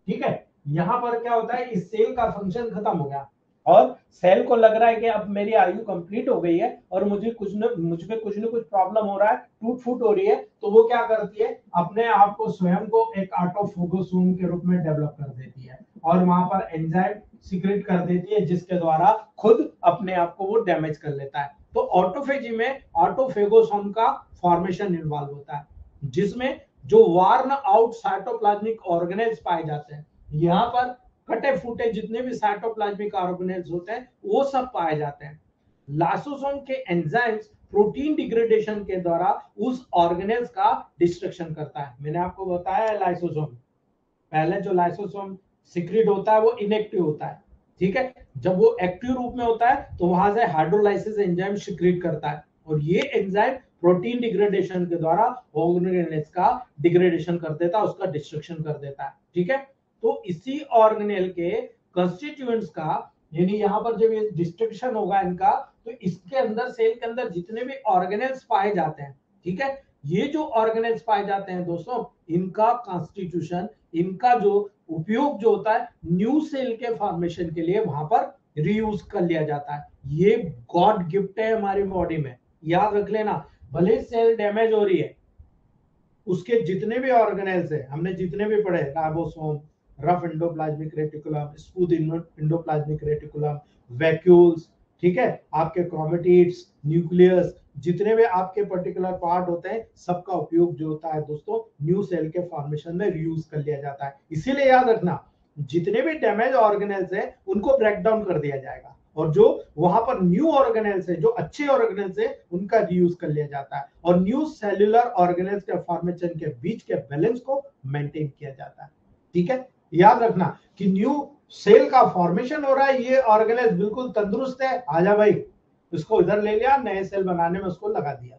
ठीक है, यहां पर क्या होता है, इस सेल का फंक्शन खत्म हो गया और सेल को लग रहा है कि अब मेरी आयु कंप्लीट हो गई है और मुझ पे कुछ न कुछ प्रॉब्लम हो रहा है, टूट फूट हो रही है, तो वो क्या करती है, अपने आप को स्वयं को एक ऑटोफेगोसोम के रूप में डेवलप कर देती है और वहां पर एंजाइम सीक्रेट कर देती है, जिसके द्वारा खुद अपने आप को वो डैमेज कर लेता है। तो ऑटोफेजी में ऑटोफेगोसोम का फॉर्मेशन इन्वॉल्व होता है, जिसमें जो वार्न आउट साइटोप्लाज्मिक ऑर्गेनेल्स पाए जाते हैं, यहाँ पर कटे फूटे जितने भी साइटोप्लाज्मिक ऑर्गेनेल्स होते हैं वो सब पाए जाते हैं। लाइसोसोम के एंजाइम्स प्रोटीन डिग्रेडेशन के द्वारा उस ऑर्गेनेल्स का डिस्ट्रक्शन करता है। मैंने आपको बताया है लाइसोसोम, पहले जो लाइसोसोम सिक्रीट होता है वो इनएक्टिव होता है। ठीक है, जब वो एक्टिव रूप में होता है तो वहां से हाइड्रोलाइसिस एंजाइम सिक्रीट करता है और ये एंजाइम प्रोटीन डिग्रेडेशन के द्वारा ऑर्गेनेल्स का डिग्रेडेशन कर देता है, उसका डिस्ट्रक्शन कर देता है। ठीक है, तो इसी ऑर्गेनेल के कंस्टिट्यूएंट्स का, यानी यहाँ पर जब ये डिस्ट्रक्शन होगा इनका, तो इसके अंदर सेल के अंदर जितने भी ऑर्गेनेल्स पाए जाते हैं, ठीक है, ये जो ऑर्गेनेल्स पाए जाते हैं दोस्तों, इनका कॉन्स्टिट्यूशन, इनका जो उपयोग जो होता है न्यू सेल के फॉर्मेशन के लिए वहां पर रीयूज कर लिया जाता है। ये गॉड गिफ्ट है हमारी बॉडी में, याद रख लेना। भले सेल डैमेज हो रही है, उसके जितने भी ऑर्गेनेल्स है, हमने जितने भी पढ़े, ribosome, rough endoplasmic reticulum, smooth endoplasmic reticulum, vacuoles, ठीक है, आपके क्रोमेटिड्स, न्यूक्लियस, जितने भी आपके पर्टिकुलर पार्ट होते हैं, सबका उपयोग जो होता है दोस्तों न्यू सेल के फॉर्मेशन में रीयूज कर लिया जाता है। इसीलिए याद रखना, जितने भी डैमेज ऑर्गेनेल्स है उनको ब्रेक डाउन कर दिया जाएगा और जो वहां पर न्यू ऑर्गेनेल्स है, जो अच्छे ऑर्गेनेल्स है, उनका रीयूज कर लिया जाता है और न्यू सेल्यूलर ऑर्गेनेल्स के फॉर्मेशन के बीच के बैलेंस को मेंटेन किया जाता है। ठीक है, याद रखना कि न्यू सेल का फॉर्मेशन हो रहा है, ये ऑर्गेनेल्स बिल्कुल तंदुरुस्त है, आजा भाई, उसको इधर ले लिया, नए सेल बनाने में उसको लगा दिया।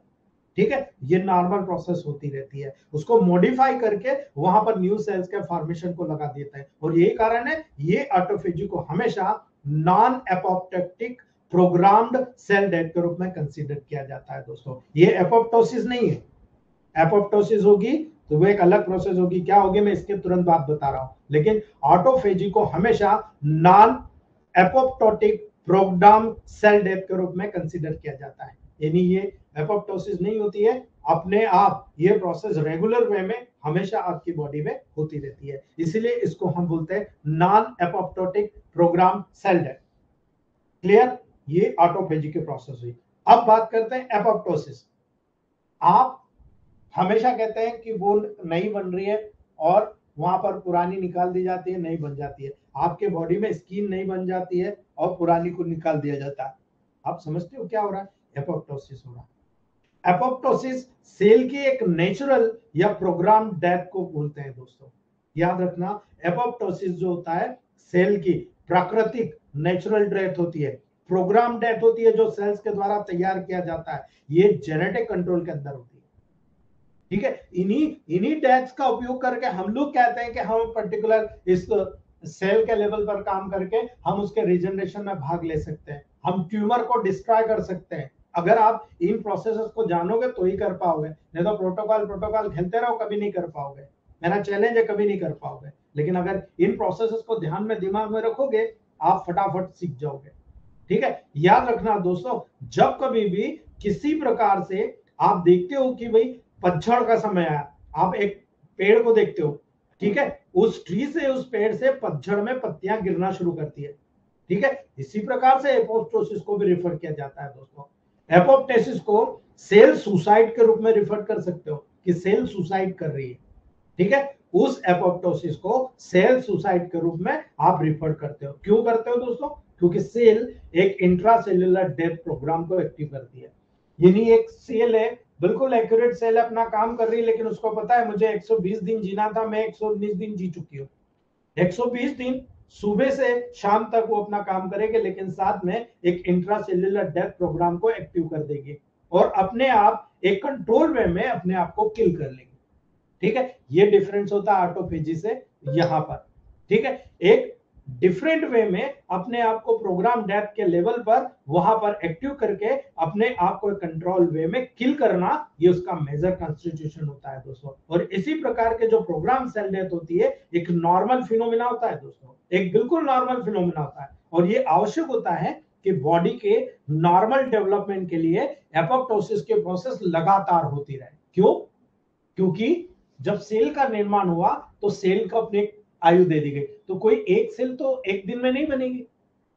ठीक है, ये नॉर्मल प्रोसेस होती रहती है, उसको मॉडिफाई करके वहां पर न्यू सेल्स के फॉर्मेशन को लगा देता है और यही कारण है ये ऑटोफेजी को हमेशा non apoptotic programmed cell death के रूप में कंसीडर किया जाता है दोस्तों। ये एपोप्टोसिस नहीं है, एपोप्टोसिस होगी तो वो एक अलग प्रोसेस होगी, क्या होगी मैं इसके तुरंत बाद बता रहा हूं, लेकिन ऑटोफेजी को हमेशा non apoptotic program cell death के रूप में कंसीडर किया जाता है। यानी ये एपोप्टोसिस नहीं होती है, अपने आप ये प्रोसेस रेगुलर वे में हमेशा आपकी बॉडी में होती रहती है, इसीलिए इसको हम बोलते हैं non apoptotic program cell death. Clear, ये ऑटोफेजी की प्रोसेस हुई। अब बात करते हैं एपोप्टोसिस। आप हमेशा कहते हैं कि वो नई बन रही है और वहां पर पुरानी निकाल दी जाती है, नई बन जाती है। आपके बॉडी में स्किन नई बन जाती है और पुरानी को निकाल दिया जाता है। आप समझते हो क्या हो रहा है? एपोप्टोसिस हो रहा है। एपोप्टोसिस सेल की एक नेचुरल या प्रोग्राम डेथ को बोलते हैं दोस्तों। याद रखना, एपोप्टोसिस जो होता है सेल की प्राकृतिक नेचुरल डेथ होती है, प्रोग्राम डेथ होती है जो सेल्स के द्वारा तैयार किया जाता है, ये जेनेटिक कंट्रोल के अंदर होती है। ठीक है, इन्हीं डेथ्स का उपयोग करके हम लोग कहते हैं कि हम पर्टिकुलर इस सेल के लेवल पर काम करके हम उसके रिजनरेशन में भाग ले सकते हैं, हम ट्यूमर को डिस्ट्रॉय कर सकते हैं। अगर आप इन प्रोसेसेस को जानोगे तो ही कर पाओगे, नहीं तो प्रोटोकॉल खेलते रहो, कभी नहीं कर पाओगे। मेरा चैलेंज है, कभी नहीं कर पाओगे। लेकिन अगर इन प्रोसेसेस को ध्यान में दिमाग में रखोगे, आप फटाफट सीख जाओगे। ठीक है, याद रखना दोस्तों, जब कभी भी किसी प्रकार से आप देखते हो कि भाई पतझड़ का समय आया, आप एक पेड़ को देखते हो, ठीक है, उस ट्री से, उस पेड़ से पतझड़ में पत्तियां गिरना शुरू करती है। ठीक है, इसी प्रकार से एपोप्टोसिस को भी रेफर किया जाता है दोस्तों। एपोप्टोसिस को सेल सुसाइड के रूप में रेफर कर सकते हो कि सेल सुसाइड कर रही है, ठीक है, उस एपोप्टोसिस को सेल सुसाइड के रूप में आप रिफर करते हो। क्यों करते हो दोस्तों? क्योंकि सेल एक इंट्रासेल्युलर डेथ प्रोग्राम को एक्टिव करती है। यानी एक सेल है, बिल्कुल एक्यूरेट सेल अपना काम कर रही है, लेकिन उसको पता है मुझे 120 दिन जीना था, मैं 119 दिन जी चुकी हूँ। 120 दिन सुबह से शाम तक वो अपना काम करेगी, लेकिन साथ में एक इंट्रासेल्युलर डेथ प्रोग्राम को एक्टिव कर देगी और अपने आप एक कंट्रोल वे में अपने आप को किल कर लेगी। ठीक है, ये डिफरेंस होता है ऑटोफेजी से यहां पर। ठीक है, एक डिफरेंट वे में अपने आप को प्रोग्राम डेथ के लेवल पर वहां पर एक्टिव करके अपने आप को कंट्रोल वे में किल करना, ये उसका मेजर कॉन्स्टिट्यूशन होता है दोस्तों। और इसी प्रकार के जो प्रोग्राम सेल डेथ होती है एक नॉर्मल फिनोमिना होता है दोस्तों, एक बिल्कुल नॉर्मल फिनोमिना होता है। और ये आवश्यक होता है कि बॉडी के नॉर्मल डेवलपमेंट के लिए एपोप्टोसिस के प्रोसेस लगातार होती रहे। क्यों? क्योंकि जब सेल का निर्माण हुआ तो सेल को अपनी आयु दे दी गई, तो कोई एक सेल तो एक दिन में नहीं बनेगी,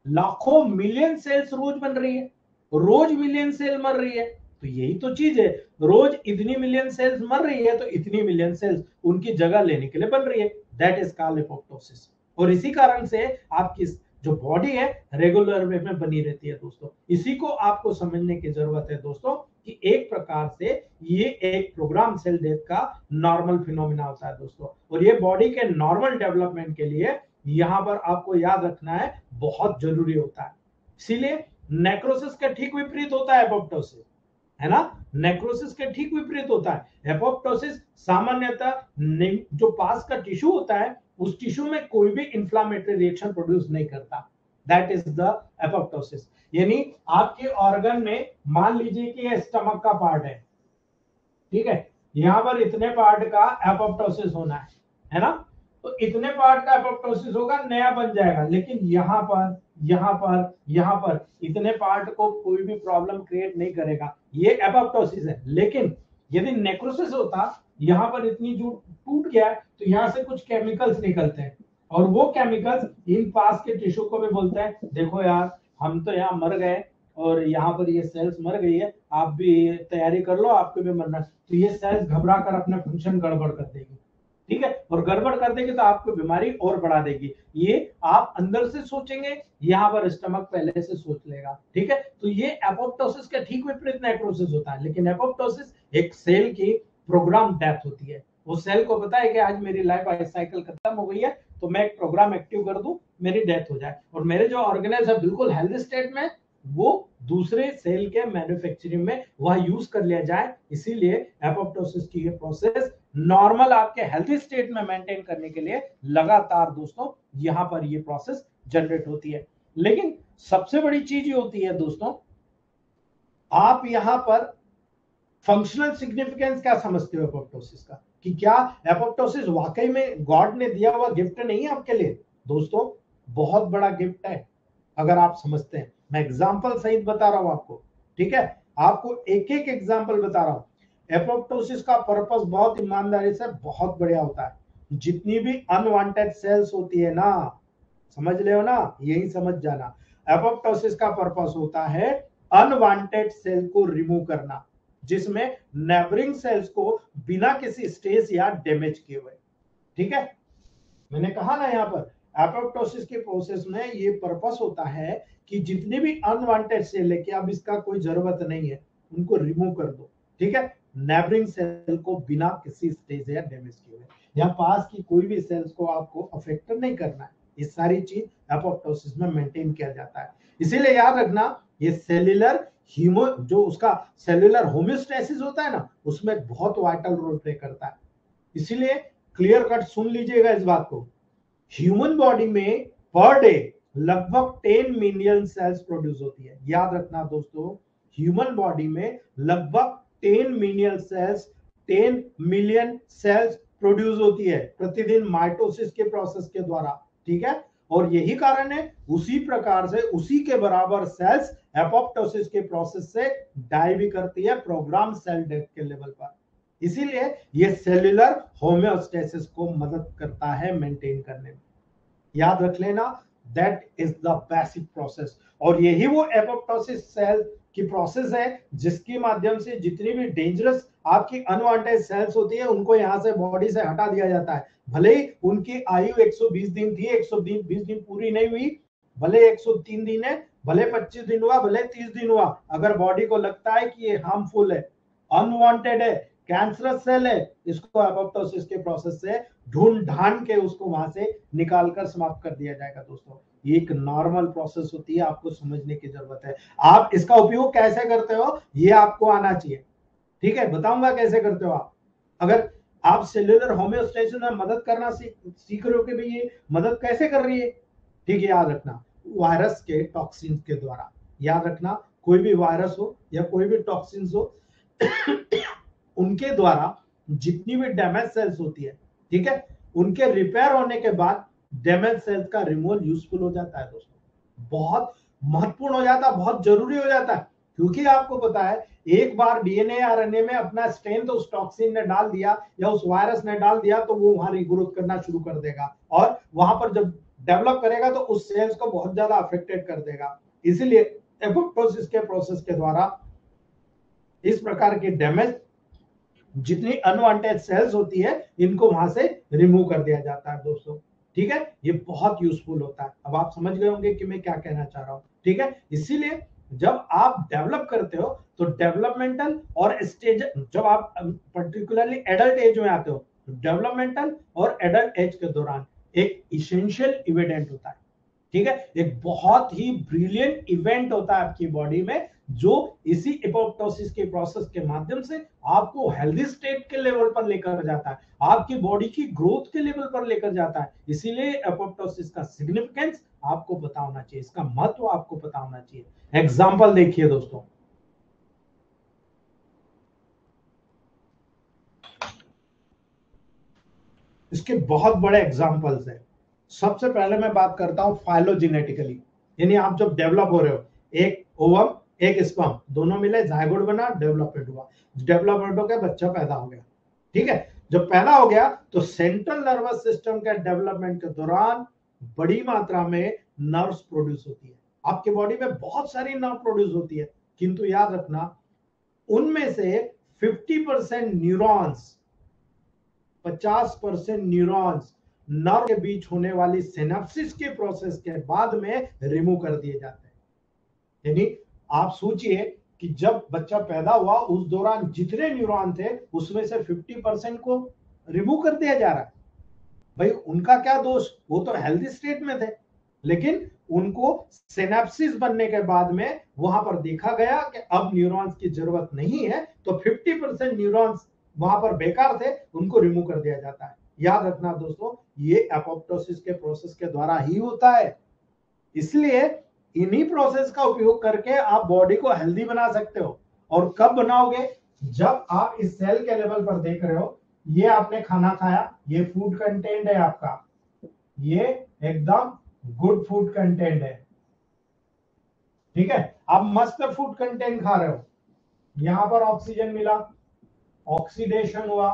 लाखों मिलियन सेल्स रोज बन रही है, रोज मिलियन सेल मर रही है। तो यही तो चीज है, रोज इतनी मिलियन सेल्स मर रही है तो इतनी मिलियन सेल्स उनकी जगह लेने के लिए बन रही है, दैट इज कॉल्ड एपोप्टोसिस। और इसी कारण से आपकी जो बॉडी है रेगुलर वे में बनी रहती है दोस्तों। इसी को आपको समझने की जरूरत है दोस्तों कि एक प्रकार से ये एक प्रोग्राम सेल डेथ का नॉर्मल फिनोमिना होता है दोस्तों। और ये बॉडी के नॉर्मल डेवलपमेंट के लिए यहां पर आपको याद रखना है, बहुत जरूरी होता है। इसीलिए नेक्रोसिस के ठीक विपरीत होता है एपोप्टोसिस, है ना, नेक्रोसिस के ठीक विपरीत होता है। एपोप्टोसिस सामान्यतः जो पास का टिश्यू होता है उस टिश्यू में कोई भी इंफ्लामेटरी रिएक्शन प्रोड्यूस नहीं करता, दैट इज द एपोप्टोसिस। यानी आपके ऑर्गन में मान लीजिए कि ये स्टमक का पार्ट है, ठीक है, यहां पर इतने पार्ट का एपोप्टोसिस होना है ना, तो इतने पार्ट का एपोप्टोसिस होगा, नया बन जाएगा। लेकिन यहां पर इतने पार्ट को कोई भी प्रॉब्लम क्रिएट नहीं करेगा, ये एपोप्टोसिस है। लेकिन यदि नेक्रोसिस होता, यहां पर इतनी जो टूट गया तो यहां से कुछ केमिकल्स निकलते हैं और वो केमिकल्स इन पास के टिश्यू को भी बोलते हैं देखो यार हम तो यहाँ मर गए और यहाँ पर ये सेल्स मर गई है, आप भी तैयारी कर लो, आपको भी मरना। तो ये सेल्स घबरा कर अपना फंक्शन गड़बड़ कर देगी, ठीक है, और गड़बड़ कर देगी तो आपको बीमारी और बढ़ा देगी। ये आप अंदर से सोचेंगे, यहाँ पर स्टमक पहले से सोच लेगा, ठीक है। तो ये एपोप्टोसिस के ठीक विपरीत नेक्रोसिस होता है। लेकिन एपोप्टोसिस एक सेल की प्रोग्राम डेथ होती है। वो सेल को पता है कि आज मेरी लाइफ साइकिल खत्म हो गई है, तो मैं एक प्रोग्राम एक्टिव कर दूं, मेरी डेथ हो जाए और मेरे जो ऑर्गेनाइज है बिल्कुल हेल्दी स्टेट में, वो दूसरे सेल के मैन्युफैक्चरिंग में वह यूज कर लिया जाए। इसीलिए एपोप्टोसिस की ये प्रोसेस नॉर्मल आपके हेल्थी स्टेट में मेंटेन करने के लिए लगातार दोस्तों यहां पर ये प्रोसेस जनरेट होती है। लेकिन सबसे बड़ी चीज ये होती है दोस्तों, आप यहां पर फंक्शनल सिग्निफिकेंस क्या समझते हो एपोप्टोसिस का, कि क्या एपोप्टोसिस वाकई में गॉड ने दिया हुआ गिफ्ट नहीं है आपके लिए? दोस्तों बहुत बड़ा गिफ्ट है अगर आप समझते हैं। मैं एग्जांपल सहित बता रहा हूं आपको, ठीक है, आपको एक एक एग्जांपल बता रहा हूं। एपोप्टोसिस का पर्पस बहुत ईमानदारी से बहुत बढ़िया होता है। जितनी भी अनवांटेड सेल्स होती है ना, समझ ले हो ना, यही समझ जाना, एपोप्टोसिस का पर्पस होता है अनवांटेड सेल को रिमूव करना, जिसमें नेबरिंग सेल्स को बिना किसी स्ट्रेस या डैमेज किए हुए, ठीक है। मैंने कहा ना यहाँ पर एपोप्टोसिस के प्रोसेस में ये पर्पस होता है कि जितने भी अनवांटेड सेल है कि अब इसका कोई जरूरत नहीं है, उनको रिमूव कर दो, ठीक है, नेबरिंग सेल को बिना किसी स्टेज या डैमेज किए हुए। यहाँ पास की कोई भी सेल्स को आपको अफेक्ट नहीं करना है। ये सारी चीज एपोप्टोसिस में मेंटेन किया जाता है। इसीलिए याद रखना, ये सेल्यूलर जो उसका सेल्यूलर होम्योस्टेसिस होता है ना, उसमें बहुत वाइटल रोल प्ले करता है। इसीलिए क्लियर कट सुन लीजिएगा इस बात को, ह्यूमन बॉडी में पर डे लगभग 10 मिलियन सेल्स प्रोड्यूस होती है। याद रखना दोस्तों, ह्यूमन बॉडी में लगभग 10 मिलियन सेल्स प्रोड्यूस होती है प्रतिदिन माइटोसिस के प्रोसेस के द्वारा, ठीक है। और यही कारण है, उसी प्रकार से उसी के बराबर सेल्स एपोप्टोसिस के प्रोसेस से डाई भी करती है प्रोग्राम सेल डेथ के लेवल पर। इसीलिए ये सेल्यूलर होम्योस्टेसिस को मदद करता है मेंटेन करने में। याद रख लेना, that is the basic process. और यही वो एपोप्टोसिस सेल की प्रोसेस है जिसके माध्यम से जितनी भी डेंजरस आपकी अनवांटेड सेल्स होती है उनको यहां से बॉडी से हटा दिया जाता है। भले ही उनकी आयु 120 दिन थी, 120 दिन पूरी नहीं हुई, भले 103 दिन है, भले 25 दिन हुआ, भले 30 दिन हुआ, अगर बॉडी को लगता है कि ये हार्मफुल है, अनवांटेड है, कैंसरस सेल है, इसको एपोप्टोसिस के प्रोसेस से ढूंढ ढांड के उसको वहां से निकाल कर समाप्त कर दिया जाएगा। दोस्तों ये एक नॉर्मल प्रोसेस होती है, आपको समझने की जरूरत है। आप इसका उपयोग कैसे करते हो ये आपको आना चाहिए, ठीक है, बताऊंगा कैसे करते हो आप। अगर आप सेल्यूलर होम्योस्टेसिस में मदद करना सीख रहे हो कि भाई ये मदद कैसे कर रही है, ठीक है, याद रखना वायरस के टॉक्सिन के द्वारा, याद रखना कोई भी वायरस हो या कोई भी टॉक्सिन हो उनके द्वारा जितनी भी डैमेज सेल्स होती है, ठीक है, उनके रिपेयर होने के बाद डैमेज सेल्स का रिमूवल यूजफुल हो जाता है। दोस्तों बहुत महत्वपूर्ण हो जाता है, बहुत जरूरी हो जाता है, क्योंकि आपको पता है एक बार डीएनए आरएनए में अपना स्ट्रेंथ उस टॉक्सिन ने डाल दिया या उस वायरस ने डाल दिया तो वो वहां रिग्रोथ करना शुरू कर देगा और वहां पर जब डेवलप करेगा तो उस सेल्स को बहुत ज्यादा अफेक्टेड कर देगा। इसीलिए एपोप्टोसिस के प्रोसेस के द्वारा इस प्रकार के डैमेज जितनी अनवांटेड सेल्स होती है इनको वहां से रिमूव कर दिया जाता है। दोस्तों ठीक है, ये बहुत यूजफुल होता है। अब आप समझ गए होंगे कि मैं क्या कहना चाह रहा हूं, ठीक है। इसीलिए जब आप डेवलप करते हो तो डेवलपमेंटल और स्टेज, जब आप पर्टिकुलरली एडल्ट एज में आते हो तो डेवलपमेंटल और एडल्ट एज के दौरान एक इसेंशियल इवेंट होता है, ठीक है, एक बहुत ही ब्रिलियंट इवेंट होता है आपकी बॉडी में जो इसी एपोप्टोसिस के प्रोसेस के माध्यम से आपको हेल्दी स्टेट के लेवल पर लेकर जाता है, आपकी बॉडी की ग्रोथ के लेवल पर लेकर जाता है। इसीलिए एपोप्टोसिस का सिग्निफिकेंस आपको पता होना चाहिए, इसका महत्व आपको पता होना चाहिए। एग्जांपल देखिए दोस्तों, इसके बहुत बड़े एग्जांपल्स हैं। सबसे पहले मैं बात करता हूं फाइलोजेनेटिकली, यानी आप जब डेवलप हो रहे हो, एक ओवम एक स्पर्म दोनों मिले जायगोट बना, डेवलपमेंट हुआ, डेवलपमेंट हो गया, बच्चा पैदा हो गया, ठीक है। जब पैदा हो गया तो सेंट्रल नर्वस सिस्टम के डेवलपमेंट के दौरान बड़ी मात्रा में नर्व्स प्रोड्यूस होती है। आपके बॉडी में बहुत सारी नर्व प्रोड्यूस होती है, किंतु याद रखना उनमें से 50% न्यूरॉन्स, 50% न्यूरॉन्स नर्व के बीच होने वाली सिनेप्सिस के प्रोसेस के बाद में रिमूव कर दिए जाते हैं। यानी आप सोचिए कि जब बच्चा पैदा हुआ उस दौरान जितने न्यूरॉन थे उसमें से 50% को रिमूव कर दिया जा रहा है। भाई उनका क्या दोष, वो तो हेल्दी स्टेट में थे, लेकिन उनको सिनेप्सिस बनने के बाद में वहां पर देखा गया कि अब न्यूरॉन्स की जरूरत नहीं है, तो 50% न्यूरॉन्स वहां पर बेकार थे, उनको रिमूव कर दिया जाता है। याद रखना दोस्तों, ये एपोप्टोसिस के प्रोसेस के द्वारा ही होता है। इसलिए इन्हीं प्रोसेस का उपयोग करके आप बॉडी को हेल्दी बना सकते हो। और कब बनाओगे, जब आप इस सेल के लेवल पर देख रहे हो, ये आपने खाना खाया, ये फूड कंटेंट है आपका, ये एकदम गुड फूड कंटेंट है, ठीक है, आप मस्त फूड कंटेंट खा रहे हो, यहां पर ऑक्सीजन मिला, ऑक्सीडेशन हुआ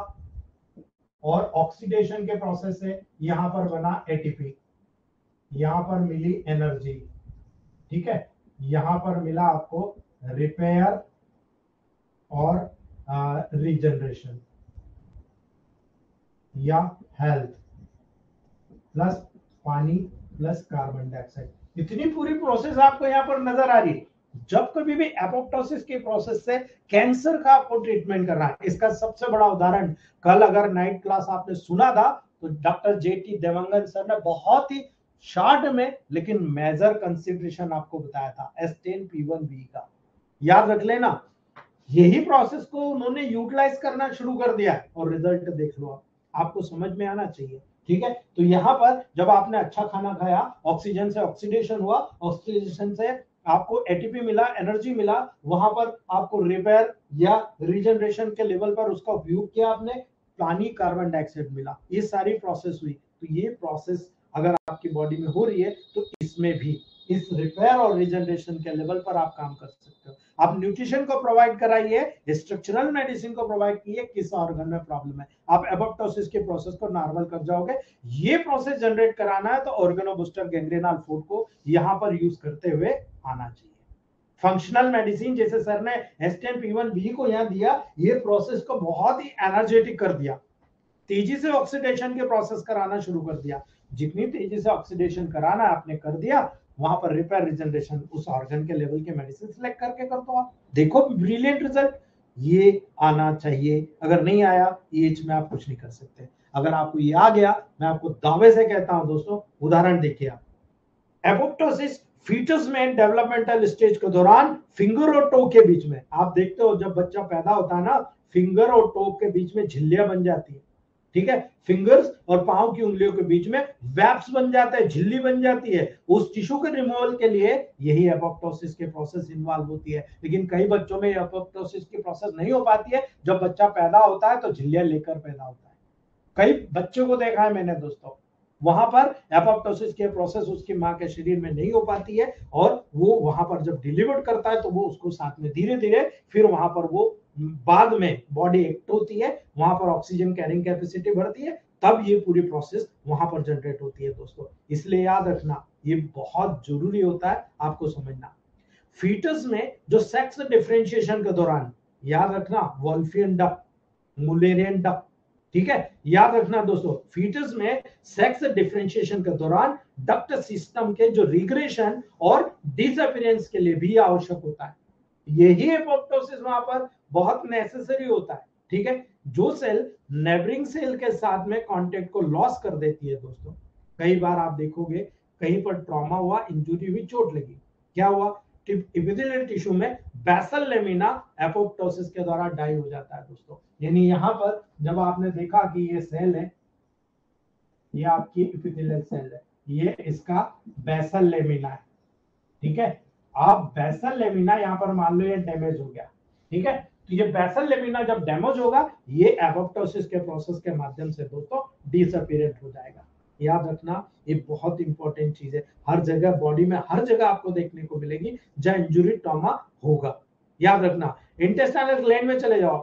और ऑक्सीडेशन के प्रोसेस से यहां पर बना एटीपी, यहां पर मिली एनर्जी, ठीक है, यहां पर मिला आपको रिपेयर और रीजनरेशन या हेल्थ, प्लस पानी प्लस कार्बन डाइऑक्साइड, इतनी पूरी प्रोसेस आपको यहां पर नजर आ रही है। जब कभी भी एपोप्टोसिस के प्रोसेस से कैंसर का आपको ट्रीटमेंट करना है, इसका सबसे बड़ा उदाहरण कल अगर नाइट क्लास आपने सुना था तो डॉक्टर जेटी देवांगन सर ने बहुत ही शॉर्ट में लेकिन मेजर कंसिडरेशन आपको बताया था S10P1B का, याद रख लेना। यही प्रोसेस को उन्होंने यूटिलाइज करना शुरू कर दिया और रिजल्ट देख लो, आपको समझ में आना चाहिए, ठीक है। तो यहाँ पर जब आपने अच्छा खाना खाया, ऑक्सीजन से ऑक्सीडेशन हुआ, ऑक्सीडेशन से आपको एटीपी मिला, एनर्जी मिला, वहां पर आपको रिपेयर या रीजनरेशन के लेवल पर उसका उपयोग किया आपने, पानी कार्बन डाइऑक्साइड मिला, ये सारी प्रोसेस हुई। तो ये प्रोसेस अगर आपकी बॉडी में हो रही है तो इसमें भी इस रिपेयर और रीजनरेशन के लेवल पर आप काम कर सकते हो। आप न्यूट्रिशन को प्रोवाइड कराइए, स्ट्रक्चरल मेडिसिन को प्रोवाइड कीजिए, किस ऑर्गन में प्रॉब्लम है, आप एपोप्टोसिस के प्रोसेस को नॉर्मल कर जाओगे। ये प्रोसेस जनरेट कराना है तो ऑर्गेनो बूस्टर गैंग्रेनल फूड को यहां पर यूज करते हुए आना चाहिए। फंक्शनल मेडिसिन जैसे सर ने S10P1B को यहां दिया, ये प्रोसेस को बहुत ही एनर्जेटिक कर दिया, तेजी से ऑक्सीडेशन के प्रोसेस कराना शुरू कर दिया। जितनी तेजी से ऑक्सीडेशन कराना आपने कर दिया, वहां पर रिपेयर रिजनरेशन उस ऑर्गन के लेवल के मेडिसिन सिलेक्ट करके कर दो। आप देखो ब्रिलियंट रिजल्ट, ये आना चाहिए। अगर नहीं आया एज में आप कुछ नहीं कर सकते। अगर आपको ये आ गया, मैं आपको दावे से कहता हूं दोस्तों, उदाहरण देखिए आप, एपोप्टोसिस फीटस में डेवलपमेंटल स्टेज के दौरान फिंगर और टो के बीच में, आप देखते हो जब बच्चा पैदा होता है ना, फिंगर और टो के बीच में झिल्लियां बन जाती है, ठीक है, फिंगर्स और पांव की उंगलियों के बीच में वैप्स बन जाते हैं, झिल्ली बन जाती है। उस टिश्यू के रिमूवल के लिए यही एपोप्टोसिस के प्रोसेस इन्वॉल्व होती है। लेकिन कई बच्चों में एपोप्टोसिस की प्रोसेस नहीं हो पाती है। जब बच्चा पैदा होता है तो झिल्लियां लेकर पैदा होता है। कई बच्चों को देखा है मैंने दोस्तों, वहां पर एपोप्टोसिस के प्रोसेस उसकी मां के शरीर में नहीं हो पाती है, और वो वहां पर जब डिलीवर करता है तो वो उसको साथ में धीरे धीरे फिर वहां पर वो बाद में बॉडी एक्ट होती है, वहां पर ऑक्सीजन कैरिंग कैपेसिटी बढ़ती है, तब ये पूरी प्रोसेस वहां पर जनरेट होती है दोस्तों। इसलिए याद रखना, ये बहुत जरूरी होता है आपको समझना। फीटस में जो सेक्स डिफरेंशिएशन के दौरान, याद रखना, वॉल्फियन डक, मुलेरियन डक, ठीक है, याद रखना दोस्तों, फीटस में सेक्स डिफरेंशिएशन के दौरान डक्ट सिस्टम के जो रिग्रेशन और डिसअपीयरेंस के लिए भी आवश्यक होता है। यही एपोप्टोसिस वहां पर बहुत नेसेसरी होता है, ठीक है। जो सेल नेबरिंग सेल के साथ में कांटेक्ट को लॉस कर देती है दोस्तों, कई बार आप देखोगे कहीं पर ट्रॉमा हुआ, इंजुरी हुई, चोट लगी, क्या हुआ, एपिथेलियल टिश्यू में बेसल लेमिना एपोप्टोसिस के द्वारा डाई हो जाता है दोस्तों। यानी यहां पर जब आपने देखा कि ये सेल है, ये आपकी एपिथेलियल सेल है, ये इसका बेसल लेमिना है, ठीक है। आप बेसल लेमिना यहां पर मान लो ये डैमेज हो गया, ठीक है, तो ये बेसल लेमिना जब डैमेज होगा, ये एपोप्टोसिस के प्रोसेस के माध्यम से दोस्तों डिसअपीयरेंट हो जाएगा। याद रखना, ये बहुत इंपॉर्टेंट चीज है, हर जगह बॉडी में हर जगह आपको देखने को मिलेगी जहां इंजुरी ट्रॉमा होगा। याद रखना, इंटेस्टाइनल ग्लैंड में चले जाओ,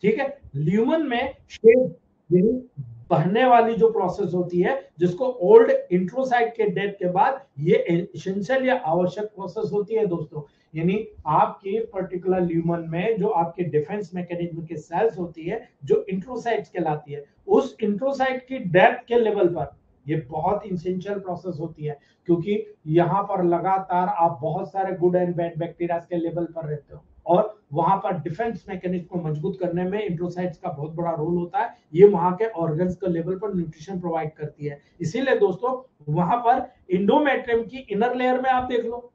ठीक है, ल्यूमन में शेप, यही बहने वाली जो प्रोसेस होती है, जिसको ओल्ड इंट्रोसाइट के डेथ के बाद ये एसेंशियल या आवश्यक प्रोसेस होती है दोस्तों। यानी आपके पर्टिकुलर ल्यूमन में जो आपके डिफेंस मैकेनिज्म के सेल्स होती है, जो इंट्रोसाइट्स कहलाती है, उस इंट्रोसाइट की डेथ के लेवल पर ये बहुत इंसेंशियल प्रोसेस होती है, क्योंकि यहाँ पर लगातार आप बहुत सारे गुड एंड बैड बैक्टीरिया के लेवल पर रहते हो, और वहां पर डिफेंस मैकेनिज्म को मजबूत करने में इंट्रोसाइट्स का बहुत बड़ा रोल होता है। ये वहां के ऑर्गन्स के लेवल पर न्यूट्रिशन प्रोवाइड करती है। इसीलिए दोस्तों वहां पर इंडोमेट्रियम की इनर लेयर में आप देख लो,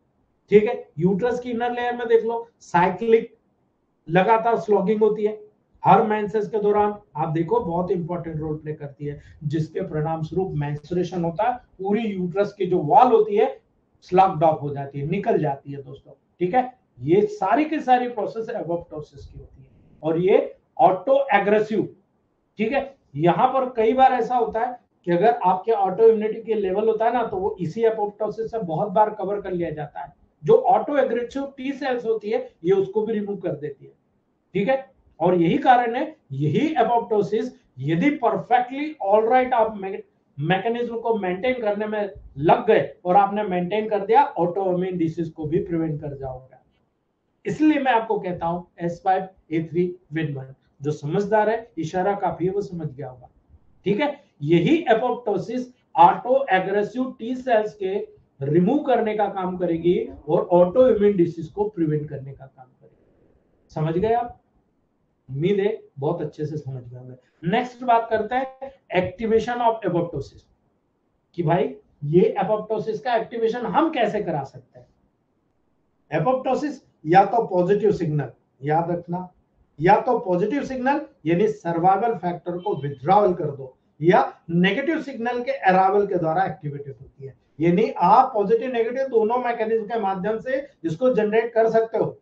ठीक है, यूट्रस की इनर लेयर में देख लो, साइक्लिक लगातार स्लॉगिंग होती है। हर मेंसेस के दौरान आप देखो बहुत इंपॉर्टेंट रोल प्ले करती है, जिसके परिणाम स्वरूप मेंस्ट्रुएशन होता है, पूरी यूट्रस की जो वॉल होती है स्लग्ड ऑफ हो जाती है, निकल जाती है दोस्तों, ठीक है। ये सारी की सारी प्रोसेस एपोप्टोसिस की होती है, और ये ऑटो एग्रेसिव, ठीक है। यहां पर कई बार ऐसा होता है कि अगर आपके ऑटो इम्यूनिटी के लेवल होता है ना, तो वो इसी एपोप्टोसिस से बहुत बार कवर कर लिया जाता है। जो ऑटो एग्रेसिव टी सेल्स होती है, ये उसको भी रिमूव कर देती है, ठीक है। और यही कारण है, यही एपोप्टोसिस यदि परफेक्टली ऑलराइट आप मैकेनिज्म को मेंटेन करने में लग गए और आपने मेंटेन कर दिया, ऑटोइम्यून डिसीज को भी प्रिवेंट कर जाओगे। इसलिए मैं आपको कहता हूं S5A3-Win1, जो समझदार है, इशारा काफी है, वो समझ गया होगा, ठीक है। यही apoptosis auto aggressive T cells के रिमूव करने का काम करेगी और ऑटो इम्यून डिसीज को प्रिवेंट करने का काम करेगी। समझ गए आप? उम्मीद है बहुत अच्छे से समझ गए होंगे। नेक्स्ट बात करते हैं एक्टिवेशन ऑफ एपोप्टोसिस, कि भाई ये एपोप्टोसिस का एक्टिवेशन हम कैसे करा सकते हैं। एपोप्टोसिस या तो पॉजिटिव सिग्नल, याद रखना, या तो पॉजिटिव सिग्नल यानी सर्वाइवल फैक्टर को विथड्रॉवल कर दो, या नेगेटिव सिग्नल के अराइवल के द्वारा एक्टिवेटेड होती है। यानी आप पॉजिटिव नेगेटिव दोनों मैकेनिज्म के माध्यम से इसको जनरेट कर सकते हो।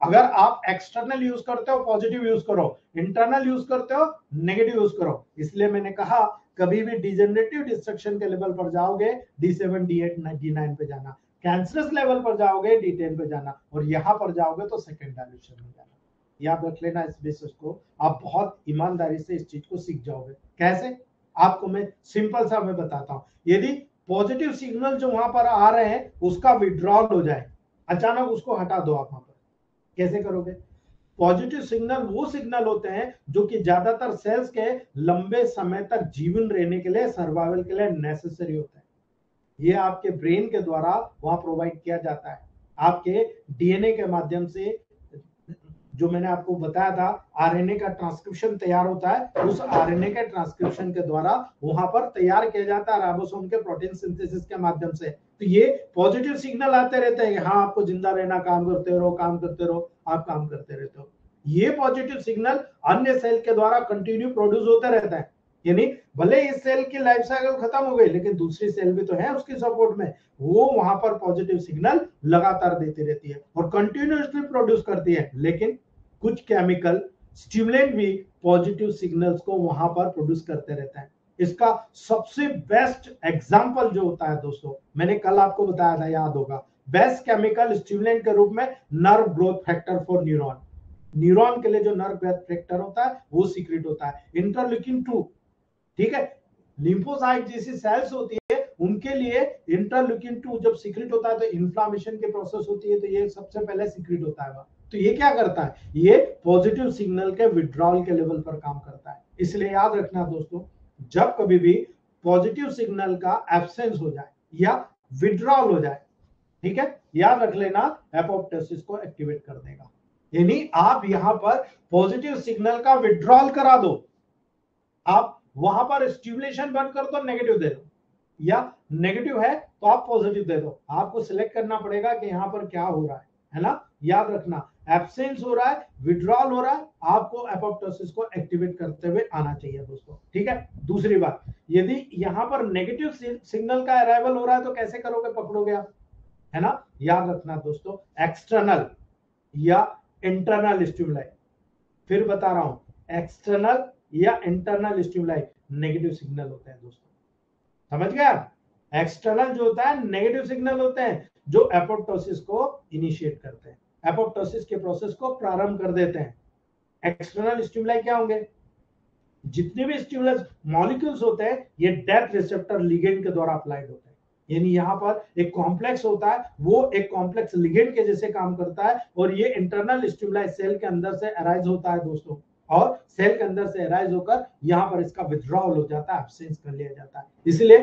अगर आप एक्सटर्नल यूज करते हो पॉजिटिव यूज करो, इंटरनल यूज करते हो नेगेटिव यूज करो। इसलिए मैंने कहा कभी भी डिजेनरेटिव डिस्ट्रक्शन के लेवल पर जाओगे D7 D8 D9 पे जाना, कैंसरस लेवल पर जाओगे D10 पे जाना, और यहां पर जाओगे तो सेकेंड डायल्यूशन में जाना। याद रख लेना इस बेसिस को, आप बहुत ईमानदारी से इस चीज को सीख जाओगे। कैसे? आपको मैं सिंपल सा मैं बताता हूं। यदि पॉजिटिव सिग्नल जो वहां पर आ रहे हैं उसका विड्रॉल हो जाए, अचानक उसको हटा दो आप वहां पर, कैसे करोगे? पॉजिटिव सिग्नल वो सिग्नल होते हैं जो कि ज्यादातर सेल्स के लंबे समय तक जीवन रहने के लिए, सर्वाइवल के लिए नेसेसरी होते हैं। ये आपके ब्रेन के द्वारा वहां प्रोवाइड किया जाता है, आपके डीएनए के माध्यम से। जो मैंने आपको बताया था, आरएनए का ट्रांसक्रिप्शन तैयार होता है, उस आरएनए के ट्रांसक्रिप्शन के द्वारा वहां पर तैयार किया जाता है राइबोसोम के प्रोटीन सिंथेसिस के माध्यम से। तो ये पॉजिटिव सिग्नल आते रहते हैं, हाँ आपको जिंदा रहना, काम करते रहो, काम करते रहो, आप काम करते रहते हो। ये पॉजिटिव सिग्नल अन्य सेल के द्वारा कंटिन्यू प्रोड्यूस होता रहता है, यानी भले इस सेल की लाइफ साइकिल खत्म हो गई लेकिन दूसरी सेल भी तो है उसकी सपोर्ट में, वो वहां पर पॉजिटिव सिग्नल लगातार देती रहती है और कंटिन्यूअसली प्रोड्यूस करती है। लेकिन कुछ केमिकल स्टिमुलेंट भी पॉजिटिव सिग्नल्स को वहां पर प्रोड्यूस करते रहता है। इसका सबसे बेस्ट एग्जांपल जो होता है दोस्तों, मैंने कल आपको बताया था, याद होगा, बेस्ट केमिकल स्टिमुलेंट के रूप में nerve growth factor for neuron. Neuron के लिए जो नर्व ग्रोथ फैक्टर होता है वो सीक्रेट होता है इंटरल्यूकिन 2। ठीक है, लिम्फोसाइट जैसी सेल्स होती है उनके लिए इंटरल्यूकिन 2 जब सीक्रेट होता है तो इन्फ्लामेशन की प्रोसेस होती है, तो ये सबसे पहले सीक्रेट होता है। तो ये क्या करता है? ये पॉजिटिव सिग्नल के विड्रॉल के लेवल पर काम करता है। इसलिए याद रखना दोस्तों, जब कभी भी पॉजिटिव सिग्नल का एब्सेंस हो जाए या विड्रॉल हो जाए, ठीक है, याद रख लेना एपोप्टोसिस को एक्टिवेट कर देगा। यानी आप यहां पर पॉजिटिव सिग्नल का विड्रॉल करा दो, आप वहां पर स्टिमुलेशन बंद कर दो, नेगेटिव दे दो, या नेगेटिव है तो आप पॉजिटिव दे दो। आपको सिलेक्ट करना पड़ेगा कि यहां पर क्या हो रहा है ना। याद रखना, एब्सेंस हो रहा है, विड्रॉल हो रहा है, आपको एपोप्टोसिस को एक्टिवेट करते हुए आना चाहिए दोस्तों। ठीक है, दूसरी बात, यदि यहां पर नेगेटिव सिग्नल का अराइवल हो रहा है तो कैसे करोगे, पकड़ोगे आप, है ना। याद रखना दोस्तों, एक्सटर्नल या इंटरनल स्टिमुलाई, फिर बता रहा हूं, एक्सटर्नल या इंटरनल स्टिमुलाई नेगेटिव सिग्नल होते हैं दोस्तों, समझ गए आप। एक्सटर्नल जो होता है नेगेटिव सिग्नल होते हैं जो एपोप्टोसिस को इनिशिएट करते हैं, एपोप्टोसिस के प्रोसेस को प्रारंभ कर देते हैं। एक्सटर्नल स्टिमुलाई क्या होंगे? जितने भी स्टिमुलस मॉलिक्यूल्स होते हैं ये डेथ रिसेप्टर लिगेंड के द्वारा अप्लाइड होते हैं, यानी यहां पर एक कॉम्प्लेक्स होता है, वो एक कॉम्प्लेक्स लिगेंड के जैसे काम करता है, और ये इंटरनल स्टिमुलाई सेल के अंदर से अराइज होता है दोस्तों, और सेल के अंदर से अराइज होकर यहां पर इसका विथड्रॉल हो जाता है, एब्सेंस कर लिया जाता है। इसलिए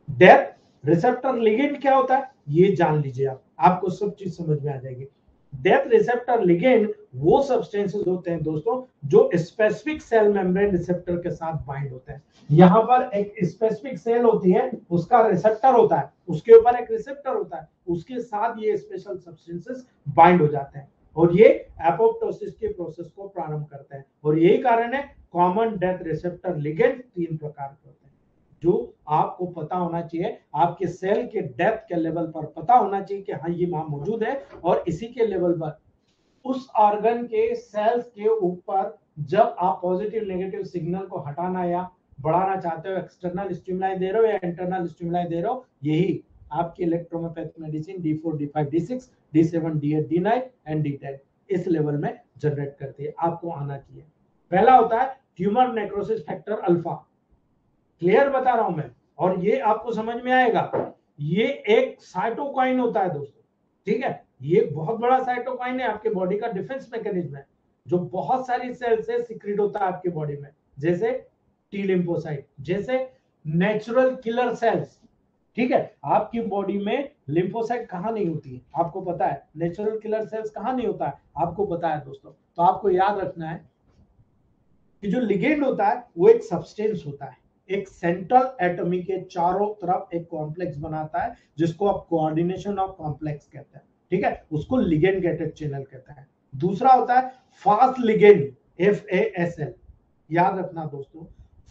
डेथ रिसेप्टर लिगेंड क्या होता है ये जान लीजिए आप, आपको सब चीज समझ में आ जाएगी। डेथ रिसेप्टर लिगेंड वो सब्सटेंसेस होते हैं दोस्तों जो स्पेसिफिक सेल मेम्ब्रेन रिसेप्टर के साथ बाइंड होते हैं। यहां पर एक स्पेसिफिक सेल होती है, उसका रिसेप्टर होता है, उसके ऊपर एक रिसेप्टर होता है, उसके साथ ये स्पेशल सब्सटेंसेस बाइंड हो जाते हैं और ये एपोप्टोसिस के प्रोसेस को प्रारंभ करते हैं। और यही कारण है कॉमन डेथ रिसेप्टर लिगेंड 3 प्रकार के होते हैं, जो आपको पता होना चाहिए, आपके सेल के डेप्थ के लेवल पर पता होना चाहिए कि हाँ ये वहां मौजूद है, और इसी के लेवल पर उस ऑर्गन के सेल्स के ऊपर जब आप पॉजिटिव नेगेटिव सिग्नल को हटाना या बढ़ाना चाहते हो, एक्सटर्नल स्टिमुलाई दे रहे हो या इंटरनल स्टिमुलाई दे रहे हो, यही आपकी electromagnetic medicine D4 D5 D6 D7 D8 D9 and D10 इस लेवल में जनरेट करती है। आपको आना चाहिए। पहला होता है tumour necrosis factor alpha, clear बता रहा हूं मैं, और ये आपको समझ में आएगा। ये एक साइटोकाइन होता है दोस्तों, ठीक है, ये बहुत बड़ा साइटोकाइन है, आपके बॉडी का डिफेंस मैकेनिज्म है, जो बहुत सारी सेल से सीक्रेट होता है आपकी बॉडी में, जैसे टी लिम्फोसाइट, जैसे नेचुरल किलर सेल्स। ठीक है, आपकी बॉडी में लिम्फोसाइट कहां नहीं होती है आपको पता है, नेचुरल किलर सेल्स कहां नहीं होता है आपको पता है दोस्तों। तो आपको याद रखना है कि जो लिगेंड होता है वो एक सब्सटेंस होता है, एक सेंट्रल एटमी के चारों तरफ एक कॉम्प्लेक्स बनाता है, जिसको आप कोऑर्डिनेशन ऑफ कॉम्प्लेक्स कहते हैं। ठीक है, उसको लिगेंड गेटेड चैनल कहते हैं। दूसरा होता है फास्ट लिगेंड, FASL। याद रखना दोस्तों,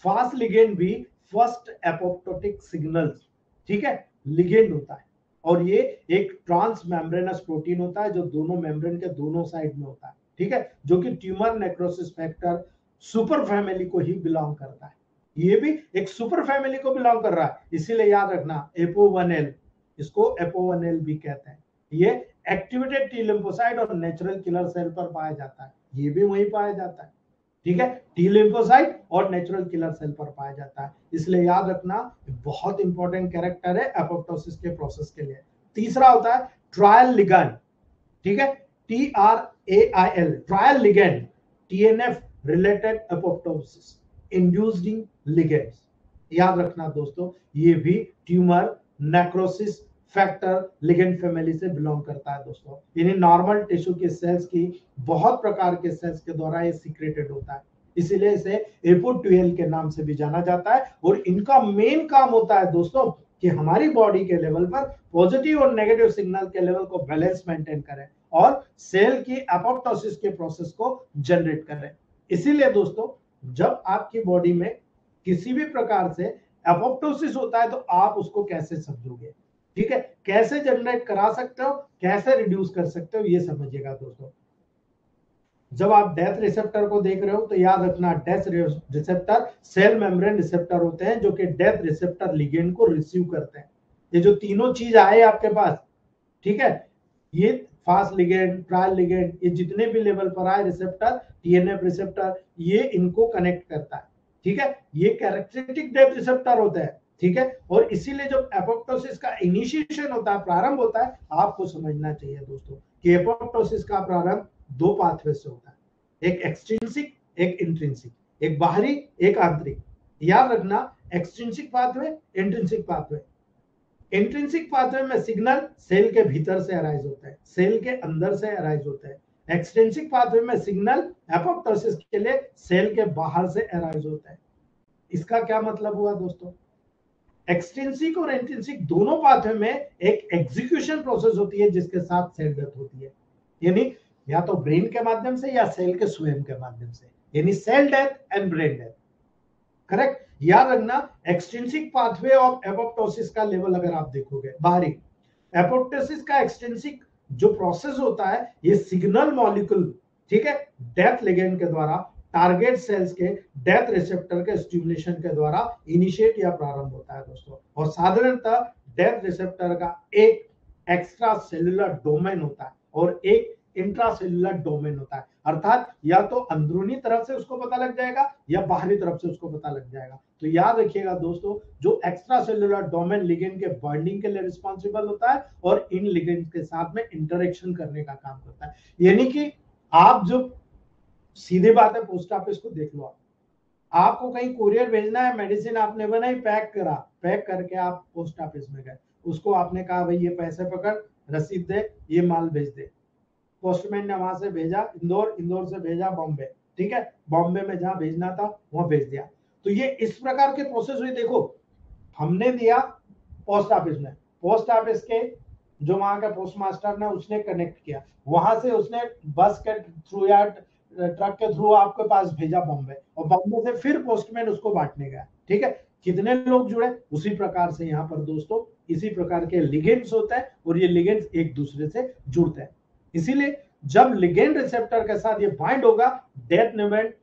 फास्ट लिगेंड भी फर्स्ट एपोप्टोटिक सिग्नल्स, ठीक है, लिगेंड होता है, और ये एक ट्रांस मेम्ब्रेनस प्रोटीन होता है जो दोनों मेम्ब्रेन के दोनों साइड में होता है। ठीक है, जो कि tumour necrosis factor super family को ही बिलोंग करता है, ये भी एक सुपर फैमिली को बिलोंग कर रहा है। इसीलिए याद रखना APO1L इसको एपोवनल भी कहते हैं। ये एक्टिवेटेड टी लिम्फोसाइट और नेचुरल किलर सेल पर पाया जाता है, ये भी वहीं पाया जाता है, ठीक है, टी लिम्फोसाइट और नेचुरल किलर सेल पर पाया जाता है। इसलिए याद रखना बहुत इंपॉर्टेंट कैरेक्टर है एपोप्टोसिस के प्रोसेस के लिए। तीसरा होता है ट्रायल लिगैंड, ठीक है, TRAIL, trial ligand, TNF related apoptosis inducing ligands. याद रखना दोस्तों, ये भी tumour necrosis factor ligand family से बिलोंग करता है दोस्तों। यानी नॉर्मल टिश्यू के सेल्स की बहुत प्रकार के सेल्स के द्वारा ये सीक्रेटेड होता है, इसीलिए इसे एपो-12 के नाम से भी जाना जाता है। और इनका मेन काम होता है दोस्तों कि हमारी बॉडी के लेवल पर पॉजिटिव और नेगेटिव सिग्नल के लेवल को बैलेंस मेंटेन करें और सेल की एपोप्टोसिस के प्रोसेस को जनरेट करें। इसीलिए दोस्तों जब आपकी बॉडी में किसी भी प्रकार से एपोप्टोसिस होता है तो आप उसको कैसे समझोगे, ठीक है, कैसे जनरेट करा सकते हो, कैसे रिड्यूस कर सकते हो, ये समझिएगा दोस्तों। जब आप डेथ रिसेप्टर को देख रहे हो तो याद रखना death receptor cell membrane receptor होते हैं जो कि डेथ रिसेप्टर लिगेंड को रिसीव करते हैं। ये जो तीनों चीज आए आपके पास, ठीक है, ये फास्ट लिगेंड, ट्रायल लिगेंड, ये जितने भी लेवल पर आए रिसेप्टर, TNF रिसेप्टर, ये इनको कनेक्ट करता है, ठीक है, ये कैरेक्टरिस्टिक डेथ रिसेप्टर होते हैं, ठीक है। और इसीलिए जब एपोप्टोसिस का इनिशिएशन होता है, प्रारंभ होता है, आपको समझना चाहिए दोस्तों कि एपोप्टोसिस का प्रारंभ दो पाथवे से होता है, एक एक्सट्रिंसिक, एक इंट्रिंसिक, एक बाहरी, एक आंतरिक। याद रखना extrinsic pathway, intrinsic pathway. Intrinsic pathway में सिग्नल सेल के भीतर से अराइज होता है, सेल के अंदर से अराइज होता है। एक्सट्रिंसिक पाथवे में सिग्नल एपोप्टोसिस के लिए सेल के बाहर से अराइज होता है। इसका क्या मतलब हुआ दोस्तों, एक्सट्रिंसिक और इंट्रिंसिक दोनों पाथवे में एक एग्जीक्यूशन प्रोसेस होती है जिसके साथ सेल डेथ होती है, यानी या तो ब्रेन के माध्यम से या सेल के स्वयं के माध्यम से, यानी cell death and brain death, correct. याद रखना एक्सट्रिंसिक पाथवे ऑफ एपोप्टोसिस का लेवल अगर आप देखोगे, बाहरी एपोप्टोसिस का एक्सट्रिंसिक जो प्रोसेस होता है, ये सिग्नल मॉलिक्यूल, ठीक है, डेथ लिगेंड के द्वारा टारगेट सेल्स के डेथ रिसेप्टर के स्टिमुलेशन के द्वारा इनिशिएट या प्रारंभ होता है दोस्तों। और साधारणतः डेथ रिसेप्टर का एक एक्स्ट्रा सेलुलर डोमेन होता है और एक इंट्रासेलुलर डोमेन होता है, अर्थात या तो अंदरूनी तरफ से उसको पता लग जाएगा या बाहरी तरफ से उसको पता लग जाएगा। तो याद रखिएगा दोस्तों, जो एक्स्ट्रा सेलुलर डोमेन लिगेंड के बाइंडिंग के लिए रिस्पॉन्सिबल होता है और इन लिगेंड के साथ में इंटरेक्शन करने का काम करता है। यानी कि आप जो सीधे बात है, पोस्ट ऑफिस को देख लो, आपको कहीं कुरियर भेजना है, मेडिसिन आपने बनाई, पैक करा, पैक करके आप पोस्ट ऑफिस में गए, उसको आपने कहा भाई ये पैसे पकड़, रसीद दे, ये माल भेज दे। पोस्टमैन ने वहां से भेजा इंदौर, इंदौर से भेजा बॉम्बे, ठीक है, बॉम्बे में जहां भेजना था वहां भेज दिया। तो ये इस प्रकार के प्रोसेस हुई। देखो हमने दिया पोस्ट ऑफिस में, पोस्ट ऑफिस के जो वहां का पोस्ट मास्टर ने उसने कनेक्ट किया, वहां से उसने बस के थ्रू या ट्रक के थ्रू आपके पास भेजा बॉम्बे, और बॉम्बे से फिर पोस्टमैन उसको बांटने गया, ठीक है। कितने लोग जुड़े, उसी प्रकार से यहाँ पर दोस्तों इसी प्रकार के लिगेंड्स होते हैं और ये लिगेंड्स एक दूसरे से जुड़ते हैं। इसीलिए जब लिगेंड रिसेप्टर के साथ ये बाइंड होगा, डेथ लिगेंड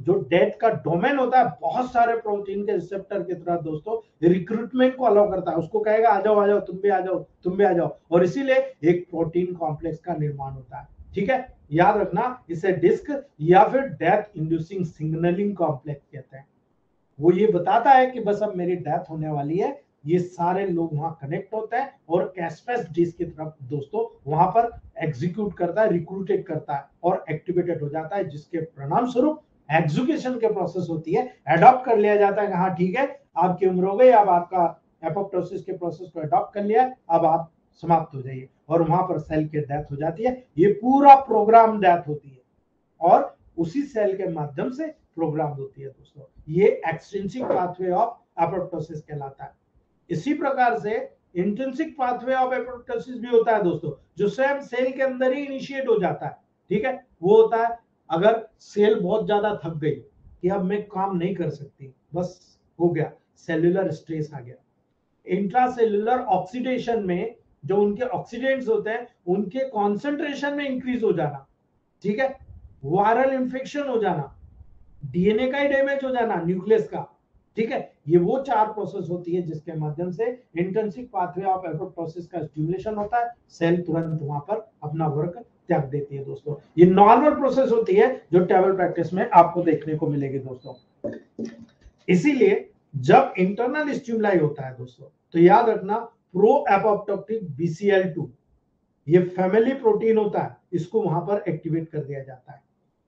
जो डेथ का डोमेन होता है, बहुत सारे प्रोटीन के रिसेप्टर की तरह दोस्तों रिक्रूटमेंट को अलाउ करता है, उसको कहेगा आ जाओ आ जाओ, तुम भी आ जाओ, तुम भी आ जाओ, और इसीलिए एक प्रोटीन कॉम्प्लेक्स का निर्माण होता है, ठीक है। याद रखना इसे डिस्क या फिर डेथ इंड्यूसिंग सिग्नलिंग कॉम्प्लेक्स कहते हैं। वो ये बताता है कि बस अब मेरी डेथ होने वाली है, ये सारे लोग वहां कनेक्ट होते हैं और कैस्पेस डिस्क की तरफ दोस्तों वहां पर एग्जीक्यूट करता है, रिक्रूटेड करता है और एक्टिवेटेड हो जाता है, जिसके परिणाम स्वरूप एग्जीक्यूशन के प्रोसेस होती है, एडॉप्ट कर लिया जाता है। हाँ ठीक है, आपकी उम्र हो गई, अब आपका एपोप्टोसिस के प्रोसेस को एडॉप्ट कर लिया, अब आप समाप्त हो जाइए, और वहां पर सेल की डेथ हो जाती है। ये पूरा प्रोग्राम डेथ होती है और उसी सेल के माध्यम से प्रोग्राम होती है दोस्तों। ये एक्सट्रिंसिक पाथवे ऑफ एपोप्टोसिस कहलाता है। इसी प्रकार से इंट्रिंसिक पाथवे ऑफ एपोप्टोसिस भी होता है दोस्तों, जो स्वयं सेल के अंदर ही इनिशिएट हो जाता है, ठीक है। वो होता है अगर सेल बहुत ज्यादा थक गई कि अब मैं काम नहीं कर सकती, बस हो गया, सेल्यूलर स्ट्रेस आ गया। इंट्रासेल्यूलर ऑक्सीडेशन में जो उनके ऑक्सीडेंट्स होते हैं उनके कॉन्सेंट्रेशन में इंक्रीज हो जाना, ठीक है। वायरल इंफेक्शन हो जाना, डीएनए का ही डैमेज हो जाना न्यूक्लियस का, ठीक है, ये वो 4 प्रोसेस होती है जिसके माध्यम से इंट्रिंसिक पाथवे ऑफ एपोप्टोसिस का स्टिमुलेशन होता है, सेल तुरंत वहां पर अपना वर्क त्याग देती है दोस्तों। ये नॉर्मल प्रोसेस होती है जो टेबल प्रैक्टिस में आपको देखने को मिलेगी दोस्तों। इसीलिए जब इंटरनल स्टिमुलाई होता है दोस्तों, तो याद रखना प्रो एपोप्टोटिक BCL2 ये फैमिली प्रोटीन होता है, इसको वहां पर एक्टिवेट कर दिया जाता है।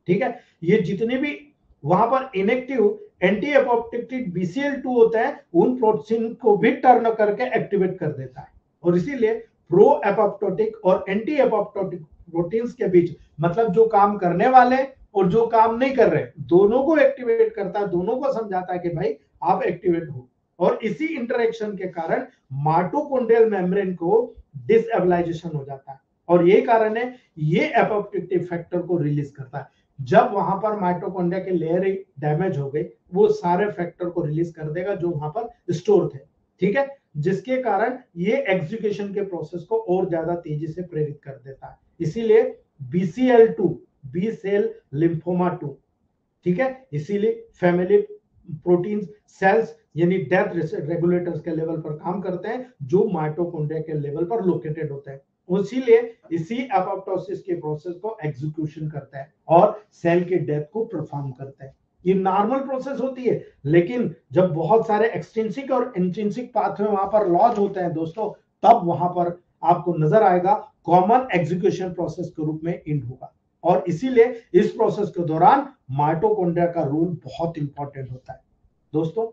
ठीक है, ये जितने भी वहां पर इनएक्टिव एंटी एपोप्टोटिक BCL2 होता है, उन प्रोटीन को भी टर्न करके एक्टिवेट कर देता है। और इसीलिए प्रो एपोप्टोटिक और एंटी एपोप्टोटिक प्रोटीन्स के बीच, मतलब जो काम करने वाले और जो काम नहीं कर रहे, दोनों को एक्टिवेट करता है, दोनों को समझाता है कि भाई आप एक्टिवेट हो। और इसी इंटरेक्शन के कारण माइटोकॉन्ड्रियल मेम्ब्रेन को डिसएबिलाइजेशन हो जाता है, और ये कारण है ये एपोप्टोटिक फैक्टर को रिलीज करता है। जब वहां पर माइटोकॉन्ड्रिया की लेयर डैमेज हो गई, वो सारे फैक्टर को रिलीज कर देगा जो वहां पर स्टोर थे। ठीक है, जिसके कारण ये एग्जीक्यूशन के प्रोसेस को और ज्यादा तेजी से प्रेरित कर देता है। इसीलिए BCL2 बी सेल लिम्फोमा 2, ठीक है, इसीलिए फैमिली प्रोटीन्स सेल्स यानी डेथ रेगुलेटर्स के लेवल पर काम करते हैं जो माइटोकॉन्ड्रिया के लेवल पर लोकेटेड होते हैं। इसीलिए इसी एपोप्टोसिस के प्रोसेस को एग्जीक्यूशन करता है और सेल की डेथ को परफॉर्म करता है। ये नॉर्मल प्रोसेस होती है, लेकिन जब बहुत सारे एक्सट्रिंसिक और इंट्रिंसिक पाथवे वहां पर लॉन्च होते हैं दोस्तों, तब वहां पर आपको नजर आएगा कॉमन एग्जीक्यूशन प्रोसेस के रूप में इंड होगा। और इसीलिए इस प्रोसेस के दौरान माइटोकॉन्ड्रिया का रोल बहुत इंपॉर्टेंट होता है दोस्तों।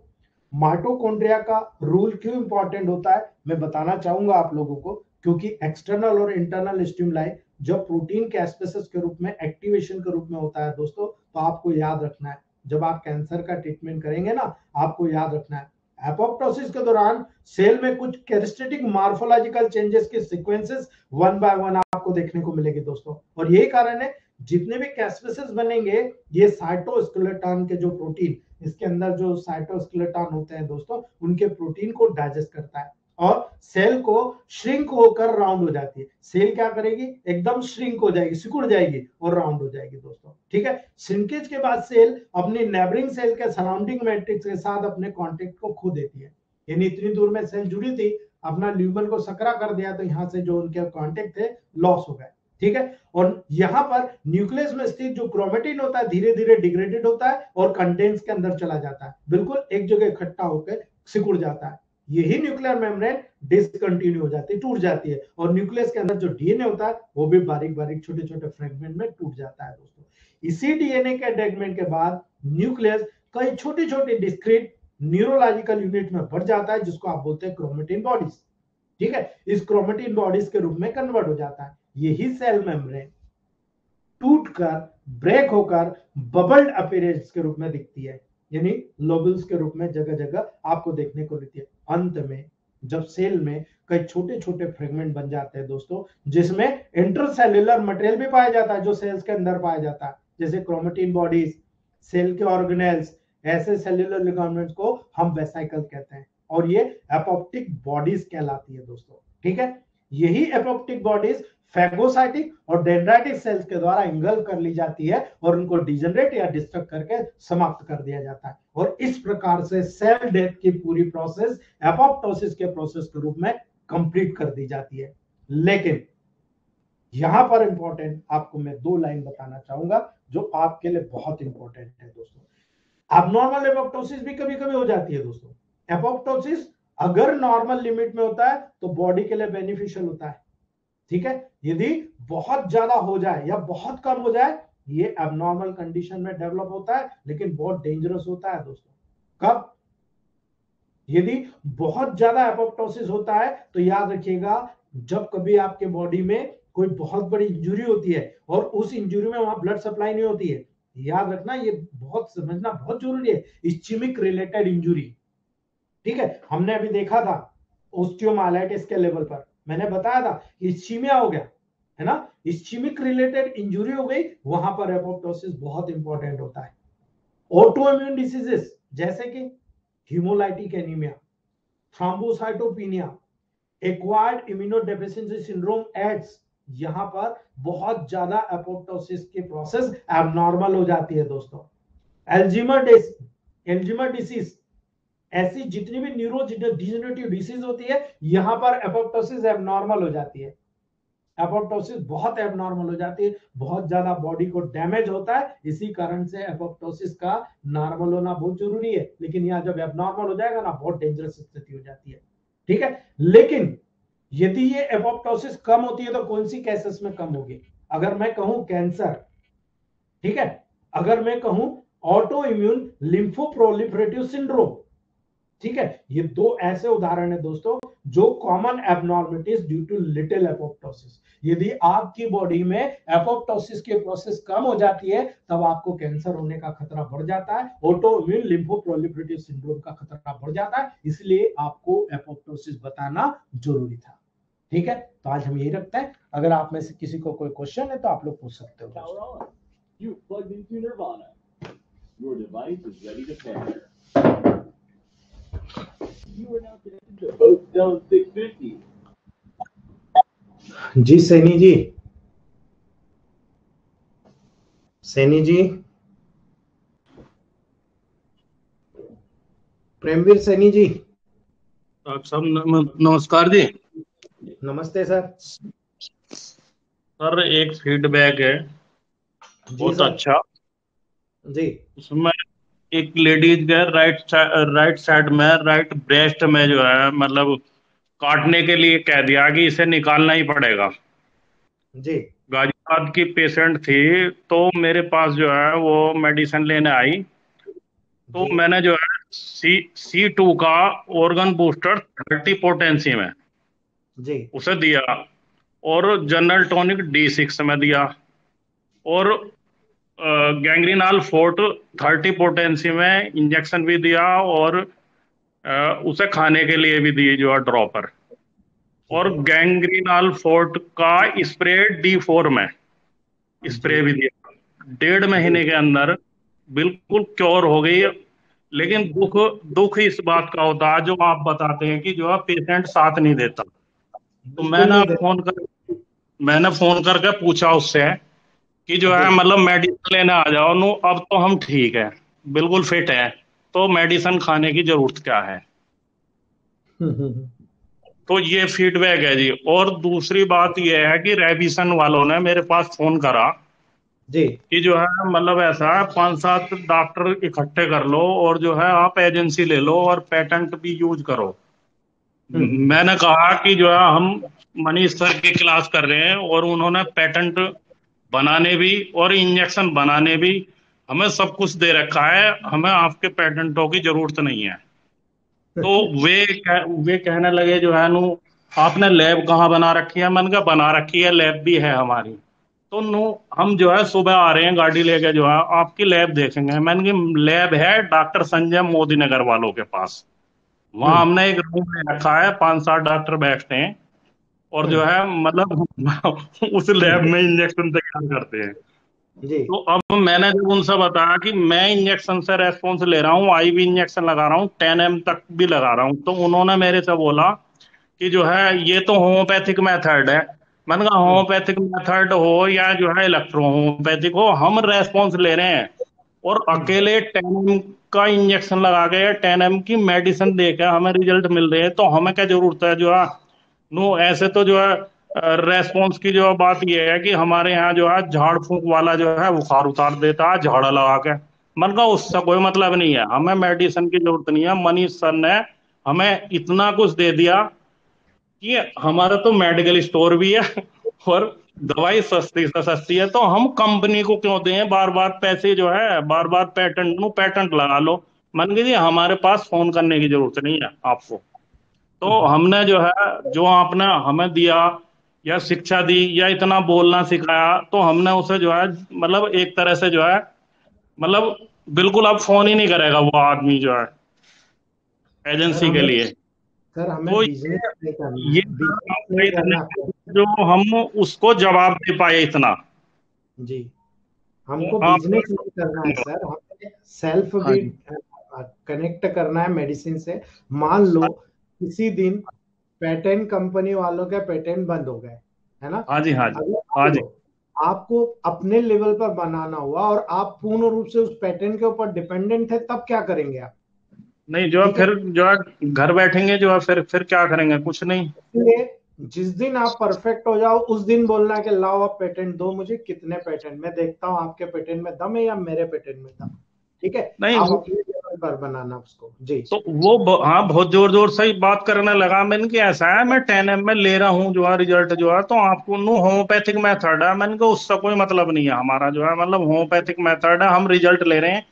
माइटोकॉन्ड्रिया का रोल क्यों इंपॉर्टेंट होता है मैं बताना चाहूंगा आप लोगों को, क्योंकि एक्सटर्नल और इंटरनल स्टिमुलाई जब प्रोटीन कैस्पेसिस के रूप में एक्टिवेशन के रूप में होता है दोस्तों, तो आपको याद रखना है, जब आप कैंसर का ट्रीटमेंट करेंगे ना, आपको याद रखना है एपोप्टोसिस के दौरान सेल में कुछ कैरेक्टरिस्टिक मॉर्फोलॉजिकल चेंजेस के सीक्वेंसेस वन बाय वन आपको देखने को मिलेंगे दोस्तों। और यही कारण है जितने भी कैस्पेसिस बनेंगे, ये साइटोस्केलेटन के जो प्रोटीन, इसके अंदर जो साइटोस्केलेटन होते हैं दोस्तों, उनके प्रोटीन को डाइजेस्ट करता है और सेल को श्रिंक होकर राउंड हो जाती है। सेल क्या करेगी, एकदम श्रिंक हो जाएगी, सिकुड़ जाएगी और राउंड हो जाएगी दोस्तों। ठीक है, श्रिंकेज के बाद सेल अपनी नेबरिंग सेल के सराउंडिंग मैट्रिक्स के साथ अपने कांटेक्ट को खो देती है। यानी इतनी दूर में सेल जुड़ी थी, अपना ल्यूमन को सकरा कर दिया, तो यहां से जो उनके कांटेक्ट थे लॉस हो गए। ठीक है, और यहां पर न्यूक्लियस में स्थित जो क्रोमेटिन होता है धीरे धीरे डिग्रेडेड होता है और कंटेंट्स के अंदर चला जाता है, बिल्कुल एक जगह इकट्ठा होकर सिकुड़ जाता है। यही न्यूक्लियर मेम्ब्रेन डिसकंटिन्यू हो जाती है, टूट जाती है, और न्यूक्लियस के अंदर जो डीएनए होता है वो भी बारीक बारीक छोटे छोटे फ्रेगमेंट में टूट जाता है दोस्तों। इसी डीएनए के डेगमेंट के बाद न्यूक्लियस कई छोटी छोटी डिस्क्रीट न्यूरोलॉजिकल यूनिट में बढ़ जाता है, जिसको आप बोलते हैं क्रोमेटिन बॉडीज। ठीक है, इस क्रोमेटिन बॉडीज के रूप में कन्वर्ट हो जाता है। यही सेल मेम्ब्रेन टूटकर ब्रेक होकर बबल्ड अपीयरेंस के रूप में दिखती है, यानी लोबल्स के रूप में जगह जगह आपको देखने को मिलती है। अंत में जब सेल में कई छोटे छोटे फ्रेगमेंट बन जाते हैं दोस्तों, जिसमें इंटरसेल्युलर मटेरियल भी पाया जाता है जो सेल्स के अंदर पाया जाता है, जैसे क्रोमेटिन बॉडीज, सेल के ऑर्गेनेल्स, ऐसे सेल्युलर लिगामेंट्स को हम वेसिकल कहते हैं, और ये एपोप्टिक बॉडीज कहलाती है दोस्तों। ठीक है, यही एपोप्टिक बॉडीज फैगोसाइटिक और डेंड्राइटिक सेल्स के द्वारा इंगल्फ कर ली जाती है और उनको डिजनरेट या डिस्ट्रक्ट करके समाप्त कर दिया जाता है। और इस प्रकार से सेल डेथ की पूरी प्रोसेस एपोप्टोसिस के प्रोसेस के रूप में कंप्लीट कर दी जाती है। लेकिन यहां पर इंपॉर्टेंट आपको मैं 2 लाइन बताना चाहूंगा जो आपके लिए बहुत इंपॉर्टेंट है दोस्तों। एबनॉर्मल एपोप्टोसिस भी कभी कभी हो जाती है दोस्तों। एपोप्टोसिस अगर नॉर्मल लिमिट में होता है तो बॉडी के लिए बेनिफिशियल होता है। ठीक है, यदि बहुत ज्यादा हो जाए या बहुत कम हो जाए, ये एबनॉर्मल कंडीशन में डेवलप होता है, लेकिन बहुत डेंजरस होता है दोस्तों। कब, यदि बहुत ज्यादा एपोप्टोसिस होता है तो याद रखिएगा, जब कभी आपके बॉडी में कोई बहुत बड़ी इंजरी होती है और उस इंजरी में वहां ब्लड सप्लाई नहीं होती है, याद रखना, ये बहुत समझना बहुत जरूरी है, इस्चेमिक रिलेटेड इंजरी। ठीक है, हमने अभी देखा था ओस्टियोमाइलाइटिस के लेवल पर, मैंने बताया था इस्चीमिया हो गया है ना, इस्चीमिक रिलेटेड इंजरी हो गई, वहां पर एपोप्टोसिस बहुत इंपॉर्टेंट होता है। ऑटो इम्यून डिसीजेस जैसे कि haemolytic anaemia, thrombocytopenia, acquired immunodeficiency syndrome AIDS, यहां पर बहुत ज्यादा एपोप्टोसिस की प्रोसेस एबनॉर्मल हो जाती है दोस्तों। एल्जीमर डिसीज ऐसी जितनी भी न्यूरोडिजेनरेटिव डिसीज होती है, यहां पर एपोप्टोसिस एबनॉर्मल हो जाती है। एपोप्टोसिस बहुत एबनॉर्मल हो जाती है, बहुत ज्यादा बॉडी को डैमेज होता है। इसी कारण से एपोप्टोसिस का नॉर्मल होना बहुत जरूरी है। लेकिन यहां जब एबनॉर्मल हो जाएगा ना, बहुत डेंजरस स्थिति हो जाती है। ठीक है, लेकिन यदि ये एपोप्टोसिस कम होती है तो कौन सी केसेस में कम होगी? अगर मैं कहूं कैंसर, ठीक है, अगर मैं कहूं ऑटो इम्यून लिम्फोप्रोलिफरेटिव सिंड्रोम, ठीक है, ये दो ऐसे उदाहरण है दोस्तों जो common abnormalities due to little apoptosis. यदि आपकी बॉडी में एपोप्टोसिस की प्रोसेस कम हो जाती है, तब आपको कैंसर होने का खतरा बढ़ जाता है, ऑटो इम्यून लिम्फोप्रोलिफरेटिव सिंड्रोम का खतरा बढ़ जाता है। इसलिए आपको एपोप्टोसिस बताना जरूरी था। ठीक है, तो आज हम यही रखते हैं। अगर आप में से किसी को कोई क्वेश्चन है तो आप लोग पूछ सकते हो। Power on. You've plugged into Nirvana. Your device is ready to pair. You are now connected to Host Zone 650. Ji Saini ji, Saini ji, Premveer Saini ji, सब नमस्कार जी। नमस्ते सर। सर एक फीडबैक है, जी बहुत सर। अच्छा जी उसमें एक लेडीज के राइट साइड में, राइट ब्रेस्ट में जो है मतलब काटने के लिए कह दिया कि इसे निकालना ही पड़ेगा। जी गाजियाबाद की पेशेंट थी, तो मेरे पास जो है वो मेडिसिन लेने आई, तो जी मैंने जो है C2 का ऑर्गन बूस्टर 30 पोटेंसी में जी उसे दिया, और जनरल टॉनिक D6 में दिया, और गैंग्रीनाल फोर्ट 30 पोटेंसी में इंजेक्शन भी दिया, और उसे खाने के लिए भी दिए जो है ड्रॉपर, और गैंग्रीनाल फोर्ट का स्प्रे D4 में स्प्रे भी दिया। 1.5 महीने के अंदर बिल्कुल क्योर हो गई। लेकिन दुख दुख इस बात का होता है जो आप बताते हैं कि जो है पेशेंट साथ नहीं देता। तो बिल्कुल नहीं दे। मैंने फोन करके पूछा उससे कि जो है जी मतलब मेडिसिन लेने आ जाओ नो, अब तो हम ठीक है, बिल्कुल फिट है, तो मेडिसिन खाने की जरूरत क्या है। हम्म। तो ये फीडबैक है जी। और दूसरी बात ये है कि रेविसन वालों ने मेरे पास फोन करा जी कि जो है मतलब ऐसा है, 5-7 डॉक्टर इकट्ठे कर लो और जो है आप एजेंसी ले लो और पेटेंट भी यूज करो। मैंने कहा कि जो है हम मनीष सर की क्लास कर रहे हैं और उन्होंने पेटेंट बनाने भी और इंजेक्शन बनाने भी हमें सब कुछ दे रखा है, हमें आपके पेटेंटों की जरूरत नहीं है। तो वे कहने लगे जो है नु, आपने लैब कहाँ बना रखी है? मैंने कहा बना रखी है, लैब भी है हमारी। तो नो, हम जो है सुबह आ रहे हैं गाड़ी लेके, जो है आपकी लैब देखेंगे। मैंने कहा लैब है डॉक्टर संजय मोदी नगर वालों के पास, वहां हमने एक रूम ले रखा है, 5-7 डॉक्टर बैठते हैं और जो है मतलब उस लैब में इंजेक्शन तैयार करते हैं। जी तो अब मैंने जब उनसे बताया कि मैं इंजेक्शन से रेस्पॉन्स ले रहा हूँ, IV इंजेक्शन लगा रहा हूँ, 10 M तक भी लगा रहा हूँ, तो उन्होंने मेरे से बोला कि जो है ये तो होम्योपैथिक मेथड है। मैंने कहा होम्योपैथिक मेथड हो या जो है इलेक्ट्रो होम्योपैथिक हो, हम रेस्पॉन्स ले रहे हैं। और अकेले 10 M का इंजेक्शन लगा के 10 M की मेडिसिन दे के हमें रिजल्ट मिल रहे हैं, तो हमें क्या जरूरत है जो है नो। ऐसे तो जो है रेस्पॉन्स की जो बात ये है कि हमारे यहाँ जो है झाड़ फूंक वाला जो है बुखार उतार देता है झाड़ा लगा के। मन का उससे कोई मतलब नहीं है, हमें मेडिसिन की जरूरत नहीं है। मनीष सर ने हमें इतना कुछ दे दिया कि हमारा तो मेडिकल स्टोर भी है और दवाई सस्ती से सस्ती है, तो हम कंपनी को क्यों दें बार बार पैसे? जो है बार बार पेटेंट लगा लो। मान लीजिए हमारे पास फोन करने की जरूरत नहीं है आपको। तो हमने जो है जो आपने हमें दिया या शिक्षा दी या इतना बोलना सिखाया, तो हमने उसे जो है मतलब एक तरह से जो है मतलब बिल्कुल अब फोन ही नहीं करेगा वो आदमी जो है सर एजेंसी के हमें लिए। सर हमें तो बिजनेस नहीं करना ये है, बिजनेस नहीं करना है। जो हम उसको जवाब दे पाए इतना। जी, तो हमको आप बिजनेस नहीं करना है सर, हमें सेल्फ हाँ भी जी, कनेक्ट करना है मेडिसिन से। मान लो किसी दिन पेटेंट कंपनी वालों के पेटेंट बंद हो गए, है ना? हाँ जी, हाँ जी, अगर हाँ मान जी, लो आपको अपने लेवल पर बनाना हुआ और आप पूर्ण रूप से उस पेटेंट के ऊपर डिपेंडेंट है, तब क्या करेंगे आप? नहीं जो है ठीक है, फिर जो है घर बैठेंगे जो है फिर क्या करेंगे, कुछ नहीं। इसलिए जिस दिन आप परफेक्ट हो जाओ उस दिन बोलना है कि लाओ आप पेटेंट दो मुझे, कितने पेटेंट, मैं देखता हूं आपके पेटेंट में दम है या मेरे पेटेंट में दम। ठीक है, नहीं आप अपने लेवल पर बनाना उसको जी। तो वो हाँ बहुत जोर जोर से ही बात करने लगा। मैंने कि ऐसा है मैं 10M में ले रहा हूँ जो है रिजल्ट जो है, तो आपको नो होम्योपैथिक मेथड है। मैंने कहा उससे कोई मतलब नहीं है हमारा जो है, मतलब होम्योपैथिक मेथड है, हम रिजल्ट ले रहे हैं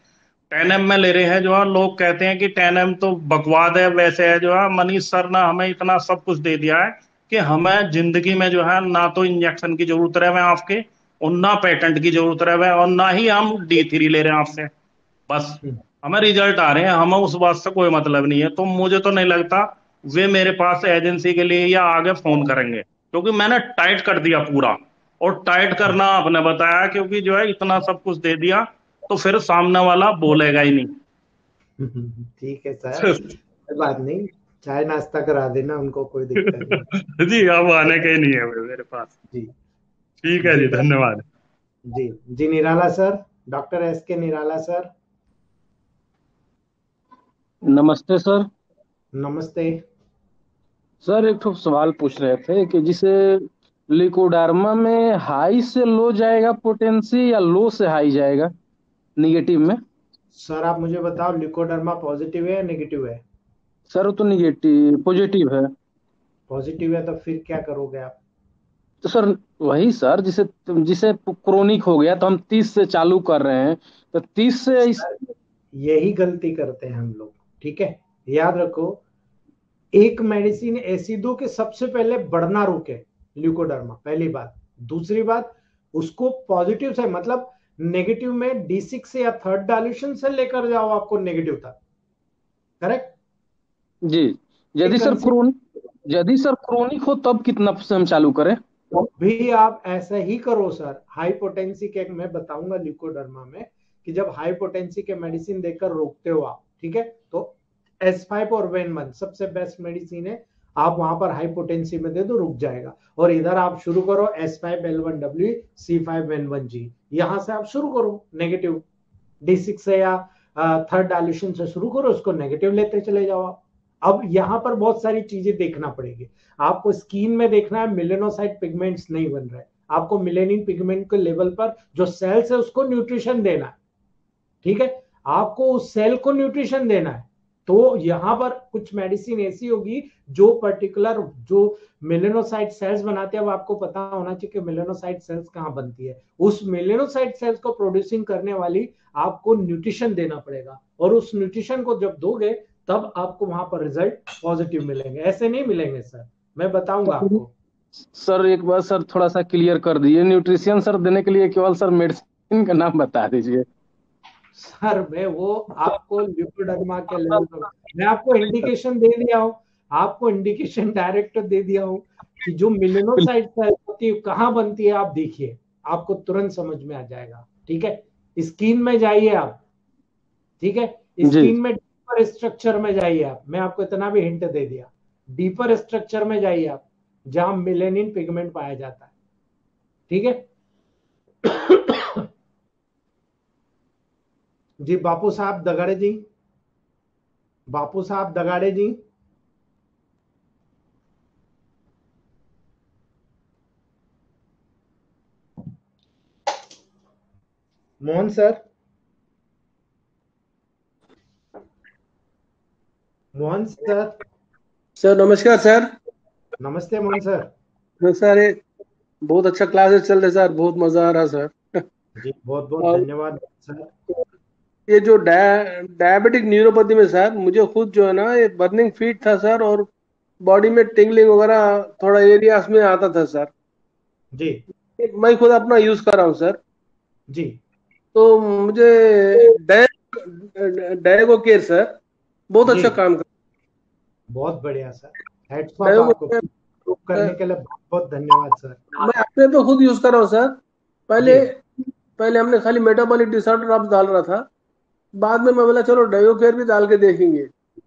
10M में ले रहे हैं जो है। लोग कहते हैं कि 10M तो बकवाद है, वैसे है जो है। मनीष सर ने हमें इतना सब कुछ दे दिया है कि हमें जिंदगी में जो है ना तो इंजेक्शन की जरूरत रहे आपके, और ना पेटेंट की जरूरत रहे, और ना ही हम D3 ले रहे हैं आपसे। बस हम्म, हमें रिजल्ट आ रहे हैं, हमें उस बात से कोई मतलब नहीं है। तो मुझे तो नहीं लगता वे मेरे पास एजेंसी के लिए या आगे फोन करेंगे, क्योंकि मैंने टाइट कर दिया पूरा। और टाइट करना आपने बताया, क्योंकि जो है इतना सब कुछ दे दिया तो फिर सामने वाला बोलेगा ही नहीं। ठीक है सर, कोई बात नहीं, चाय नाश्ता करा देना उनको, कोई दिक्कत नहीं। जी अब आने के ही नहीं है मेरे पास। जी ठीक है जी जी, धन्यवाद। जी जी, निराला सर, डॉक्टर एस के निराला सर। नमस्ते सर। नमस्ते। सर एक तो सवाल पूछ रहे थे कि जिसे लिकोडार्मा में हाई से लो जाएगा पोटेंसी या लो से हाई जाएगा निगेटिव में। सर आप मुझे बताओ, लिकोडर्मा पॉजिटिव है या नेगेटिव है? सर वो तो निगेटिव पॉजिटिव है। पॉजिटिव है तो फिर क्या करोगे आप? तो सर वही सर, जिसे जिसे क्रोनिक हो गया तो हम 30 से चालू कर रहे हैं, तो 30 से इस। सर यही गलती करते हैं हम लोग, ठीक है, याद रखो। एक मेडिसिन ऐसी दो कि सबसे पहले बढ़ना रुके, ल्यूकोडर्मा, पहली बात। दूसरी बात, उसको पॉजिटिव से मतलब नेगेटिव में D6 से या थर्ड डायल्यूशन से लेकर जाओ आपको नेगेटिव तक, करेक्ट? जी। यदि सर क्रोनिक, यदि सर क्रोनिक हो तब कितना से हम चालू करें। तो भी आप ऐसा ही करो सर, हाई पोटेंसी के मैं बताऊंगा ल्यूकोडर्मा में कि जब हाई पोटेंसी के मेडिसिन देकर रोकते हो आप, ठीक है, तो S5 और वेन 1 सबसे बेस्ट मेडिसिन है। आप वहां पर हाई पोटेंसी में दे दो, रुक जाएगा। और इधर आप शुरू करो S5L1W C5N1G, यहां से आप शुरू करो नेगेटिव D6 से या थर्ड डायल्यूशन से शुरू करो, उसको नेगेटिव लेते चले जाओ आप। अब यहां पर बहुत सारी चीजें देखना पड़ेगी आपको। स्किन में देखना है मिलेनोसाइट पिगमेंट्स नहीं बन रहे, आपको मिलेनिन पिगमेंट के लेवल पर जो सेल्स है उसको न्यूट्रिशन देना है, ठीक है, आपको उस सेल को न्यूट्रिशन देना है। तो यहां पर कुछ मेडिसिन ऐसी होगी जो पर्टिकुलर जो मेलेनोसाइट सेल्स बनाते हैं, वो आपको पता होना चाहिए कि मेलेनोसाइट सेल्स कहां बनती है। उस मेलेनोसाइट सेल्स को प्रोड्यूसिंग करने वाली आपको न्यूट्रिशन देना पड़ेगा, और उस न्यूट्रिशन को जब दोगे तब आपको वहां पर रिजल्ट पॉजिटिव मिलेंगे, ऐसे नहीं मिलेंगे सर, मैं बताऊंगा आपको। सर एक बार सर थोड़ा सा क्लियर कर दीजिए, न्यूट्रिशन सर देने के लिए केवल सर मेडिसिन का नाम बता दीजिए। सर मैं वो आपको लिपिडर्मा के लेवल पर, मैं आपको इंडिकेशन दे दिया हूं, आपको इंडिकेशन डायरेक्ट दे दिया हूं कि जो मिलेनोसाइट सेल होती है कहां बनती है, आप देखिए, आपको तुरंत समझ में आ जाएगा। ठीक है, स्किन में जाइए आप, ठीक है, जी। स्किन में डीपर स्ट्रक्चर में जाइए आप, मैं आपको इतना भी हिंट दे दिया, डीपर स्ट्रक्चर में जाइए आप, जहां मिलेनिन पिगमेंट पाया जाता है। ठीक है जी, Bapu Saheb Dagade ji, Bapu Saheb Dagade ji. Mohan sir, Mohan sir. Sir नमस्कार सर। नमस्ते मोहन सर। तो सर ये बहुत अच्छा क्लासेस चल रहे सर, बहुत मजा आ रहा सर। जी बहुत बहुत और धन्यवाद सर। ये जो डायबिटिक न्यूरोपैथी में सर मुझे खुद जो है ना ये बर्निंग फीट था सर, और बॉडी में टिंगलिंग वगैरह थोड़ा एरियाज में आता था सर। जी मैं खुद अपना यूज कर रहा हूँ सर। जी तो मुझे डायगो केयर सर बहुत जी, अच्छा काम कर। बहुत बढ़िया सर, हेड्स ऑफ डायगो आपको, प्रूव करने के लिए बहुत बहुत धन्यवाद सर। मैं अपने पे खुद यूज कर रहा हूँ सर। जी पहले पहले हमने खाली मेटाबॉलिक डिसऑर्डर आप डाल रहा था, बाद में मैं बोला चलो डायो केयर भी डाल के देखेंगे।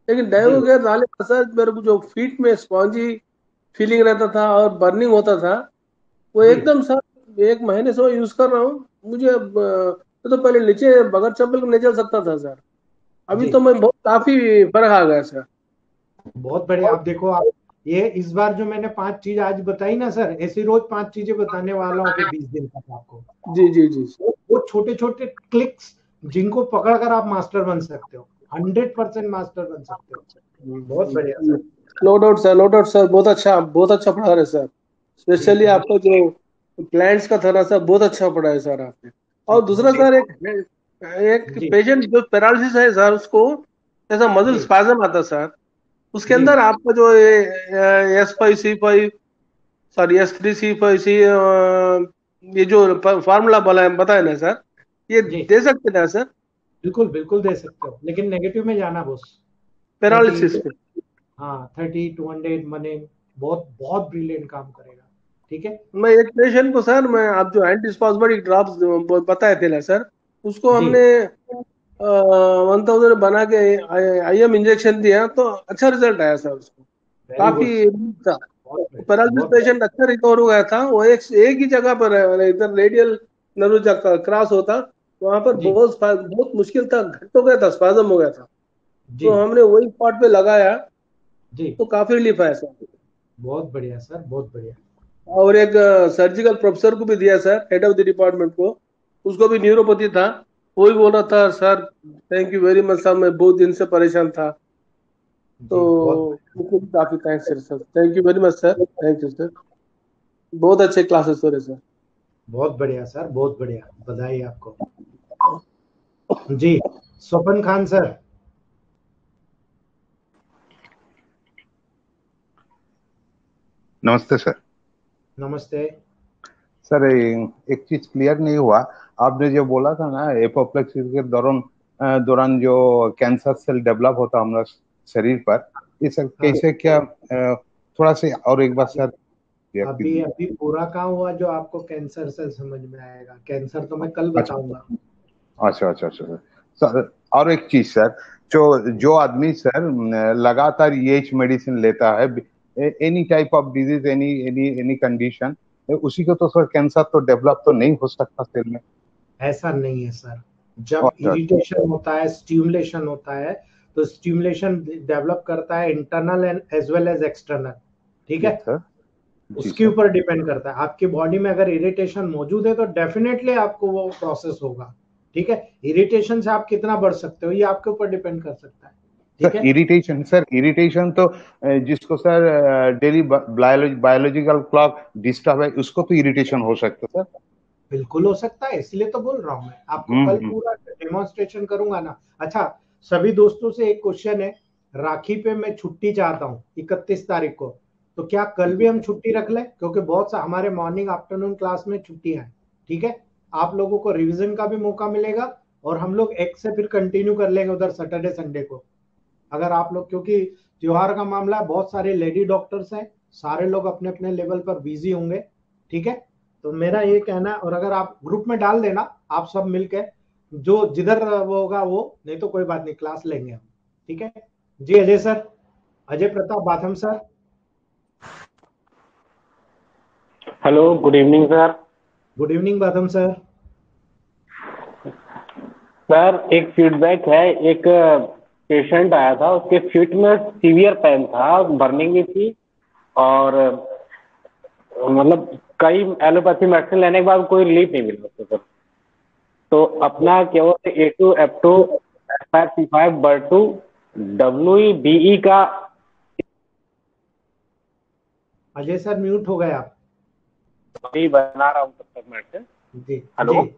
लेकिन डायो जी केयर डालने के साथ मेरे को जो फीट में स्पॉन्जी फीलिंग रहता था और बर्निंग होता था, वो जी एकदम सर 1 महीने से मैं यूज कर रहा हूँ। मुझे तो पहले नीचे बगैर चप्पल के नहीं चल सकता था सर। अभी जी तो मैं बहुत काफी फर्क आ गया सर। बहुत बढ़िया। आप देखो, आप ये इस बार जो मैंने 5 चीज आज बताई ना सर, ऐसी रोज 5 चीजें बताने वाला हूँ फिर 20 दिन तक आपको। जी जी जी। वो छोटे छोटे क्लिक्स जिनको पकड़कर आप मास्टर बन सकते हो, 100% मास्टर बन सकते हो। बहुत बढ़िया sir. No doubt sir, no doubt sir, बहुत अच्छा पढ़ा रहे सर। जी स्पेशली जी आपका जो प्लांट्स का था ना सर, बहुत अच्छा पढ़ा है सर आपने। जी और दूसरा जी सर, एक जी पेशेंट जो पैरालिसिस है सर, उसको ऐसा मसल जी स्पैज्म आता सर, उसके जी अंदर आपका जो S5C5, सॉरी S3C5C, ये जो फार्मूला बताया ना सर, ये जी दे सकते ना सर बिल्कुल बिल्कुल दे सकते हो, लेकिन नेगेटिव में जाना बॉस। 30, पैरालिसिस पे? हाँ 30, 200 मने, बहुत बहुत ब्रिलियंट काम करेगा। ठीक है। मैं एक पेशेंट को सर, मैं आप जो एंटीस्पाज्मेटिक ड्रॉप्स बताए थे ना सर, उसको जी हमने 1000 बना के IM इंजेक्शन दिया तो अच्छा रिजल्ट आया सर उसको, वेरी गुड काफी सर। था। बहुत बढ़िया पैरालिसिस बहुत पेशेंट अच्छा रिकवर हो गया था। वो एक ही जगह पर है, इधर रेडियल नर्व जब क्रॉस होता, वहां पर जी बहुत मुश्किल था, घट हो गया था, स्पाज्म हो गया था। जी तो हमने वही स्पॉट पे लगाया जी तो काफी रिलीफ आया सर। बहुत बढ़िया सर, बहुत बढ़िया। और एक सर्जिकल प्रोफेसर को भी दिया sir, head of the department को, उसको भी न्यूरोपैथी था। वो भी बोल रहा था sir, thank you very much sir, मैं बहुत दिन से परेशान था। तो जी बहुत उसको भी काफी thanks sir, thank you very much sir, thank you sir. बहुत अच्छे क्लासेस हो रहे सर। बहुत बढ़िया सर, बहुत बढ़िया, बधाई आपको। जी स्वपन खान सर। नमस्ते सर। नमस्ते। सर एक चीज क्लियर नहीं हुआ। आपने जो बोला था ना एपोप्लेक्सिस के दौरान जो कैंसर सेल डेवलप होता हमारा शरीर पर, ये सर हाँ कैसे क्या थोड़ा से और एक बार अभी सर क्लियर अभी कीजिए। अभी पूरा कहाँ हुआ जो आपको कैंसर से समझ में आएगा? कैंसर तो मैं कल अच्छा बताऊंगा। अच्छा अच्छा अच्छा सर। सर और एक चीज सर, जो जो आदमी सर लगातार ये मेडिसिन लेता है, any type of disease, any any any condition, उसी को तो सर कैंसर तो डेवलप तो नहीं हो सकता सेल में। ऐसा नहीं है सर। जब अच्छा अच्छा। इरिटेशन होता है, स्टिमुलेशन होता है, तो स्टिमुलेशन डेवलप करता है internal and as well as external. ठीक जी है। सर। जी उसके सर। ऊपर डिपेंड करता है। आपकी बॉडी में अगर इरिटेशन मौजूद है तो डेफिनेटली आपको वो प्रोसेस होगा। ठीक है। इरिटेशन से आप कितना बढ़ सकते हो ये आपके ऊपर डिपेंड कर सकता है। ठीक है। सर इरिटेशन तो जिसको sir daily biological clock disturb है, उसको तो इरिटेशन हो सकता है सर। बिल्कुल हो सकता है, इसलिए तो बोल रहा हूं मैं आपको, कल हम्म। पूरा डेमोन्स्ट्रेशन करूंगा ना। अच्छा, सभी दोस्तों से एक क्वेश्चन है। राखी पे मैं छुट्टी चाहता हूँ 31 तारीख को, तो क्या कल भी हम छुट्टी रख लें? क्योंकि बहुत सा हमारे मॉर्निंग आफ्टरनून क्लास में छुट्टियां हैं। ठीक है। आप लोगों को रिवीजन का भी मौका मिलेगा, और हम लोग एक से फिर कंटिन्यू कर लेंगे उधर सैटरडे संडे को। अगर आप लोग, क्योंकि त्योहार का मामला है, बहुत सारे लेडी डॉक्टर्स हैं, सारे लोग अपने अपने लेवल पर बिजी होंगे। ठीक है। तो मेरा ये कहना है, और अगर आप ग्रुप में डाल देना, आप सब मिलके, जो जिधर वो होगा वो, नहीं तो कोई बात नहीं, क्लास लेंगे हम। ठीक है। जी Ajay sir, Ajay Pratap Batham sir. Hello, good evening sir. Good evening Batham sir. Sir एक फीडबैक है। एक पेशेंट आया था, उसके फीट में सीवियर पेन था, बर्निंग भी थी, और मतलब कई एलोपैथी मेडिसिन लेने के बाद कोई रिलीफ नहीं मिला उसको सर। तो अपना केवल A2F2 F5C5 बर्टू WBE का। अजय सर म्यूट हो गए आप। अभी बना रहा हूँ तब तक मेडिसिन। जी जी हेलो।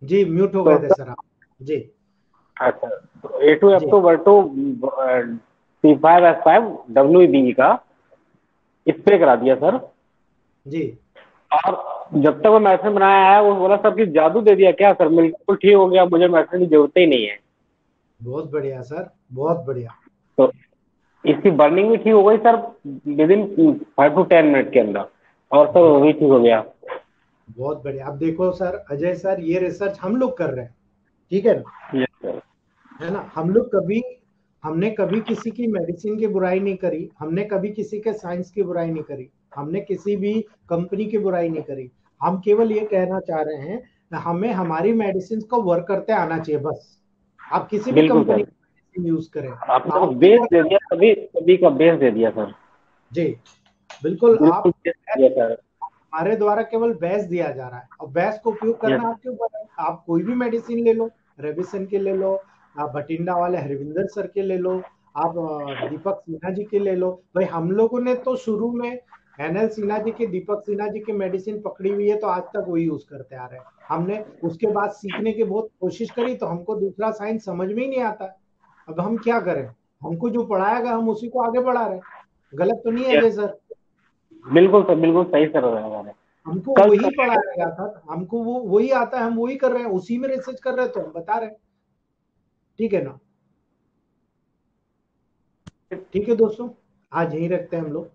जी, म्यूट हो तो गए थे सर, सर आप। जी अच्छा, तो जी A2F2 बर्टू C5S5 WBE का स्प्रे करा दिया सर। जी। और जब तक वो मेडिसिन बनाया है, वो बोला सर कि जादू दे दिया क्या सर, बिल्कुल ठीक हो गया, मुझे मेडिसिन की जरूरत ही नहीं है। बहुत बढ़िया सर, बहुत बढ़िया। तो इसकी बर्निंग भी ठीक हो गई sir, with in 5 to 10 minute के अंदर, और सर वो भी ठीक हो गया। बहुत बढ़िया। अब देखो सर, अजय सर, ये रिसर्च हम लोग कर रहे हैं। ठीक है ना? Yes sir. है ना? हमने कभी किसी की मेडिसिन की बुराई नहीं करी, हमने कभी किसी के साइंस की बुराई नहीं करी, हमने किसी भी कंपनी की बुराई नहीं करी। हम केवल ये कहना चाह रहे हैं, हमें हमारी मेडिसिन को वर्क करते आना चाहिए बस। आप किसी भी बिल्कुल कंपनी सर। की मेडिसिन यूज करें। आपने तो आप बेस दे दिया, सभी सभी का बेस दे दिया सर। जी बिल्कुल, आप बिल्कुल बेस दिया सर। हमारे द्वारा केवल बैस दिया जा रहा है, और बैस को उपयोग यस करना आपके ऊपर है। आप कोई भी मेडिसिन ले लो, रेबिसन के ले लो, आप भटिंडा वाले हरविंदर सर के ले लो, आप दीपक सिन्हा जी के ले लो। भाई हम लोगों ने तो शुरू में एनएल सिन्हा जी के, दीपक सिन्हा जी के मेडिसिन पकड़ी हुई है, तो आज तक वही यूज करते आ रहे हैं। हमने उसके बाद सीखने की बहुत कोशिश करी, तो हमको दूसरा साइंस समझ में ही नहीं आता। अब हम क्या करें, हमको जो पढ़ाया गया हम उसी को आगे बढ़ा रहे हैं। गलत तो नहीं है यस, अजय सर? बिल्कुल सर, बिल्कुल सही कर रहे हैं हमारे। हमको कल वही सर पढ़ाया गया था, हमको वो वही आता है, हम वही कर रहे हैं, उसी में रिसर्च कर रहे हैं, तो हम बता रहे हैं। ठीक है ना? ठीक है दोस्तों, आज यहीं रखते हैं हम लोग।